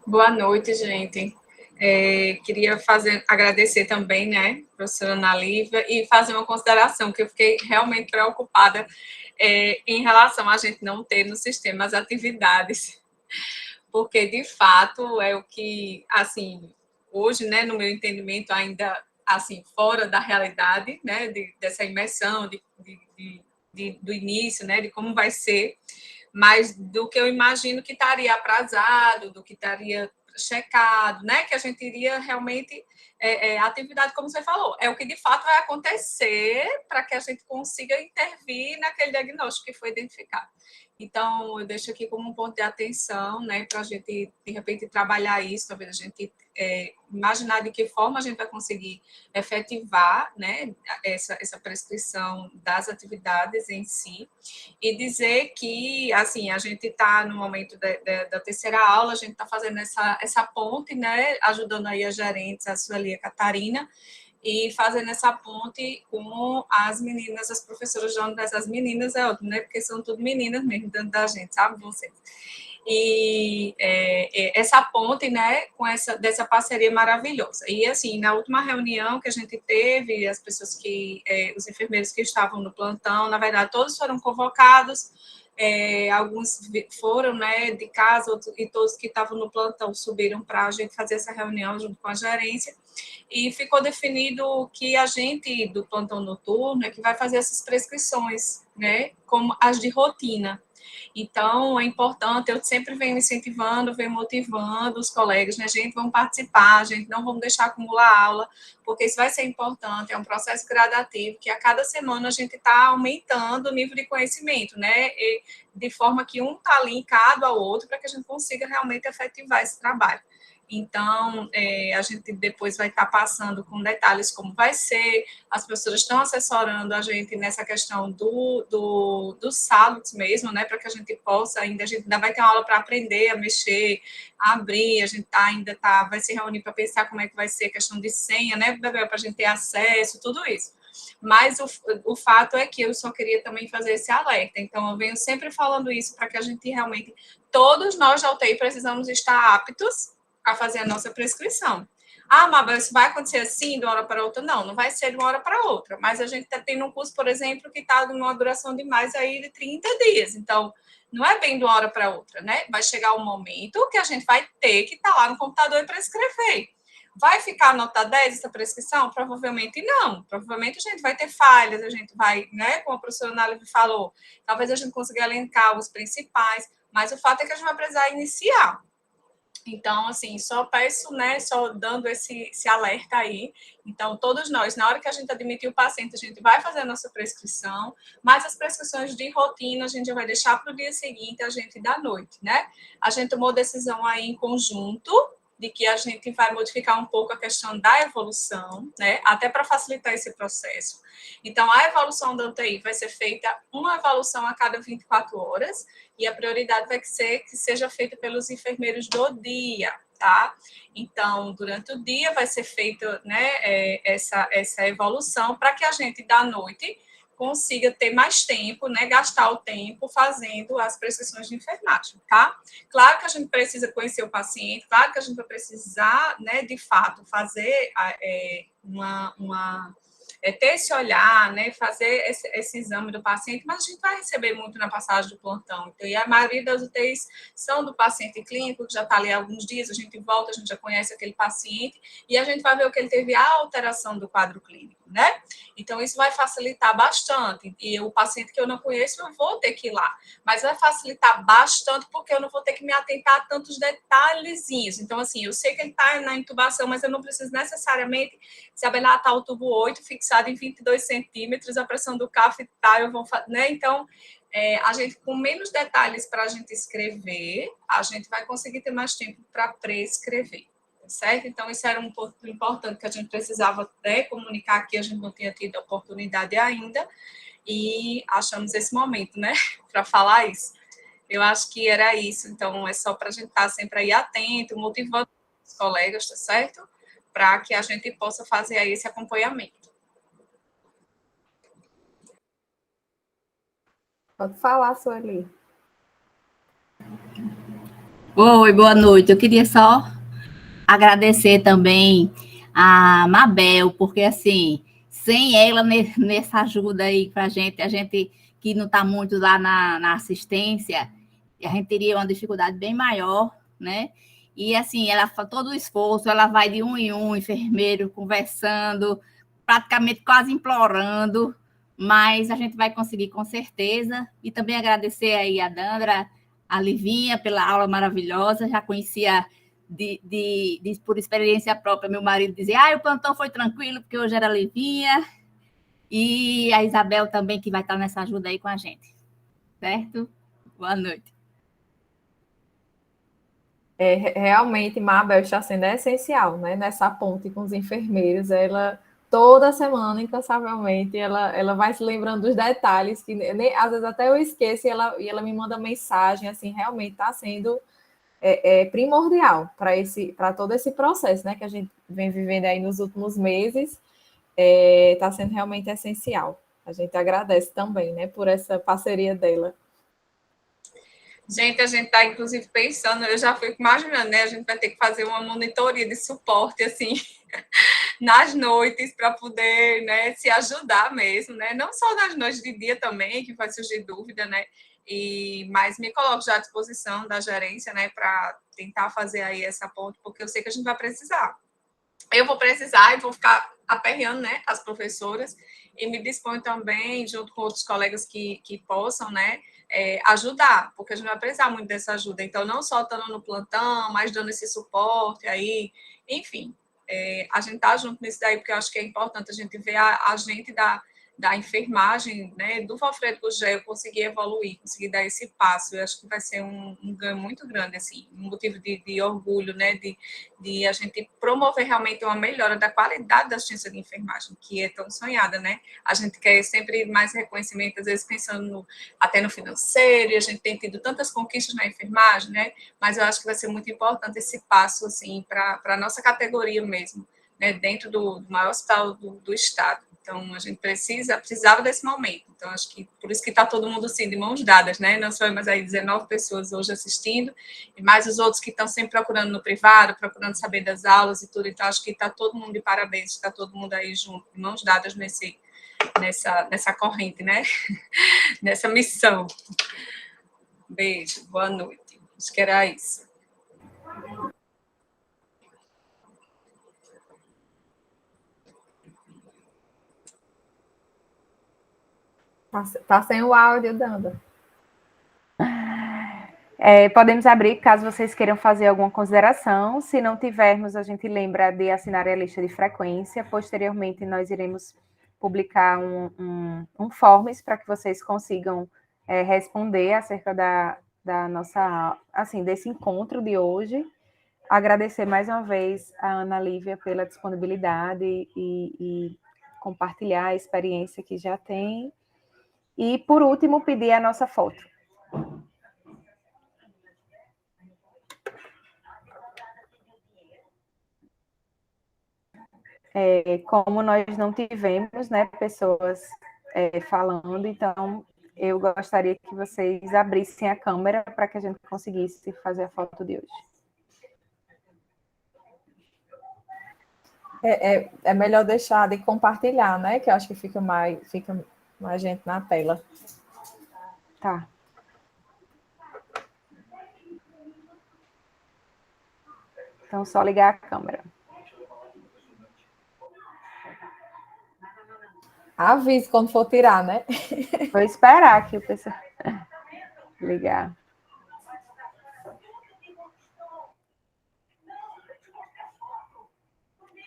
Boa noite, gente. Queria agradecer também, né, professora Ana Lívia, e fazer uma consideração, que eu fiquei realmente preocupada em relação a gente não ter no sistema as atividades, porque, de fato, é o que, assim, hoje, né, no meu entendimento, ainda, assim, fora da realidade, né, dessa imersão, do início, né, de como vai ser, mas do que eu imagino que estaria atrasado, do que estaria checado, né? Que a gente iria realmente a atividade, como você falou, é o que de fato vai acontecer para que a gente consiga intervir naquele diagnóstico que foi identificado. Então, eu deixo aqui como um ponto de atenção, né, para a gente, de repente, trabalhar isso, talvez a gente imaginar de que forma a gente vai conseguir efetivar, né, essa prescrição das atividades em si, e dizer que, assim, a gente está no momento da terceira aula, a gente está fazendo essa ponte, né, ajudando aí as gerentes, a Sueli e a Catarina, e fazendo essa ponte com as meninas, as professoras da universidade. As meninas é ótimo, né, porque são tudo meninas mesmo, dentro da gente, sabe, vocês. e essa ponte, né, dessa parceria maravilhosa. E, assim, na última reunião que a gente teve, as pessoas os enfermeiros que estavam no plantão, na verdade, todos foram convocados, alguns foram, né, de casa, e todos que estavam no plantão subiram para a gente fazer essa reunião junto com a gerência, e ficou definido que a gente do plantão noturno é que vai fazer essas prescrições, né, como as de rotina. Então, é importante, eu sempre venho incentivando, venho motivando os colegas, né, gente, vamos participar, gente, não vamos deixar acumular aula, porque isso vai ser importante, é um processo gradativo, que a cada semana a gente está aumentando o nível de conhecimento, né, de forma que um está linkado ao outro, para que a gente consiga realmente efetivar esse trabalho. Então, a gente depois vai estar passando com detalhes como vai ser, as pessoas estão assessorando a gente nessa questão dos sábados mesmo, né, para que a gente possa a gente ainda vai ter uma aula para aprender a mexer, a abrir, a gente vai se reunir para pensar como é que vai ser a questão de senha, né, Bebel, para a gente ter acesso, tudo isso. Mas o fato é que eu só queria também fazer esse alerta, então eu venho sempre falando isso para que a gente realmente, todos nós da UTI precisamos estar aptos a fazer a nossa prescrição. Ah, Mabel, isso vai acontecer assim, de uma hora para outra? Não, não vai ser de uma hora para outra. Mas a gente está tendo um curso, por exemplo, que está numa duração de mais aí de 30 dias. Então, não é bem de uma hora para outra, né? Vai chegar um momento que a gente vai ter que estar lá no computador e prescrever. Vai ficar nota 10 essa prescrição? Provavelmente não. Provavelmente a gente vai ter falhas, a gente vai, né, como a professora Nália falou, talvez a gente consiga elencar os principais, mas o fato é que a gente vai precisar iniciar. Então, assim, só peço, né, só dando esse alerta aí. Então, todos nós, na hora que a gente admitir o paciente, a gente vai fazer a nossa prescrição, mas as prescrições de rotina a gente já vai deixar para o dia seguinte, a gente da noite, né? A gente tomou decisão aí em conjunto de que a gente vai modificar um pouco a questão da evolução, né, até para facilitar esse processo. Então, a evolução da UTI vai ser feita uma evolução a cada 24 horas, e a prioridade vai ser que seja feita pelos enfermeiros do dia, tá? Então, durante o dia vai ser feita, né, essa evolução para que a gente, da noite, consiga ter mais tempo, né, gastar o tempo fazendo as prescrições de enfermagem, tá? Claro que a gente precisa conhecer o paciente, claro que a gente vai precisar, né, de fato, fazer ter esse olhar, né, fazer esse exame do paciente, mas a gente vai receber muito na passagem do plantão. Então, e a maioria das UTIs são do paciente clínico, que já está ali há alguns dias, a gente volta, a gente já conhece aquele paciente, e a gente vai ver o que ele teve a alteração do quadro clínico, né? Então, isso vai facilitar bastante. E o paciente que eu não conheço, eu vou ter que ir lá. Mas vai facilitar bastante, porque eu não vou ter que me atentar a tantos detalhezinhos. Então, assim, eu sei que ele está na intubação, mas eu não preciso necessariamente saber lá, está o tubo 8 fixado em 22 centímetros, a pressão do CAF tá, né? Então, a gente, com menos detalhes para a gente escrever, a gente vai conseguir ter mais tempo para prescrever. Certo? Então, isso era um ponto importante que a gente precisava, né, comunicar aqui, a gente não tinha tido a oportunidade ainda, e achamos esse momento, né, para falar isso. Eu acho que era isso, então é só para a gente estar sempre aí atento, motivando os colegas, tá certo? Para que a gente possa fazer aí esse acompanhamento. Pode falar, Sueli. Oi, boa noite. Eu queria só agradecer também a Mabel, porque, assim, sem ela nessa ajuda aí para a gente que não está muito lá na assistência, a gente teria uma dificuldade bem maior, né? E, assim, ela faz todo o esforço, ela vai de um em um, enfermeiro, conversando, praticamente quase implorando, mas a gente vai conseguir com certeza. E também agradecer aí a Dandra, a Livinha, pela aula maravilhosa, já conhecia por experiência própria, meu marido dizia, o plantão foi tranquilo, porque hoje era Livinha, e a Isabel também, que vai estar nessa ajuda aí com a gente, certo? Boa noite. Realmente, Mabel está sendo essencial, né? Nessa ponte com os enfermeiros, ela toda semana, incansavelmente, ela vai se lembrando dos detalhes, que nem, às vezes até eu esqueço, e ela me manda mensagem, assim, realmente está sendo primordial para todo esse processo, né, que a gente vem vivendo aí nos últimos meses, está sendo realmente essencial. A gente agradece também, né, por essa parceria dela. Gente, a gente está, inclusive, pensando, eu já fico imaginando, né? A gente vai ter que fazer uma monitoria de suporte, assim, nas noites, para poder, né, se ajudar mesmo, né? Não só nas noites de dia também, que vai surgir dúvida, né? Mas me coloco já à disposição da gerência, né, para tentar fazer aí essa ponte, porque eu sei que a gente vai precisar. Eu vou precisar e vou ficar aperreando, né, as professoras, e me disponho também, junto com outros colegas que possam, né, ajudar, porque a gente vai precisar muito dessa ajuda. Então, não só estando no plantão, mas dando esse suporte aí, enfim, a gente tá junto nisso daí, porque eu acho que é importante a gente ver a gente da enfermagem, né, do Valfredo Gugel conseguir evoluir, conseguir dar esse passo. Eu acho que vai ser um ganho muito grande, assim, um motivo de orgulho, né, de a gente promover realmente uma melhora da qualidade da assistência de enfermagem, que é tão sonhada, né? A gente quer sempre mais reconhecimento, às vezes pensando até no financeiro, e a gente tem tido tantas conquistas na enfermagem, né? Mas eu acho que vai ser muito importante esse passo, assim, para a nossa categoria mesmo, né? Dentro do maior hospital do estado. Então, a gente precisava desse momento. Então, acho que por isso que está todo mundo, assim, de mãos dadas, né? Não só, mas aí 19 pessoas hoje assistindo, e mais os outros que estão sempre procurando no privado, procurando saber das aulas e tudo. Então, acho que está todo mundo de parabéns, está todo mundo aí junto, de mãos dadas nessa corrente, né? Nessa missão. Beijo, boa noite. Acho que era isso. Tá sem o áudio, Danda. Podemos abrir, caso vocês queiram fazer alguma consideração. Se não tivermos, a gente lembra de assinar a lista de frequência. Posteriormente, nós iremos publicar um forms para que vocês consigam responder acerca da nossa, assim, desse encontro de hoje. Agradecer mais uma vez a Ana Lívia pela disponibilidade e compartilhar a experiência que já tem. E, por último, pedir a nossa foto. Como nós não tivemos, né, pessoas falando, então eu gostaria que vocês abrissem a câmera para que a gente conseguisse fazer a foto de hoje. É melhor deixar de compartilhar, né? Que eu acho que fica mais gente na tela. Tá. Então, só ligar a câmera. Avise quando for tirar, né? Vou esperar aqui o pessoal ligar.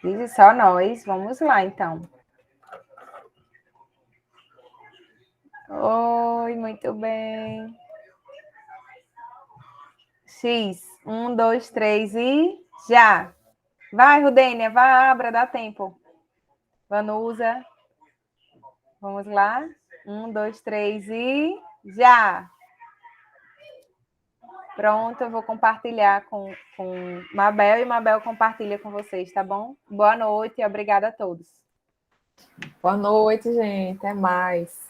Diz só nós. Vamos lá, então. Oi, muito bem. X. 1, 2, 3 e já. Vai, Rudênia, vai, abra, dá tempo. Vanusa. Vamos lá. 1, 2, 3 e já. Pronto, eu vou compartilhar com Mabel e Mabel compartilha com vocês, tá bom? Boa noite e obrigada a todos. Boa noite, gente. Até mais.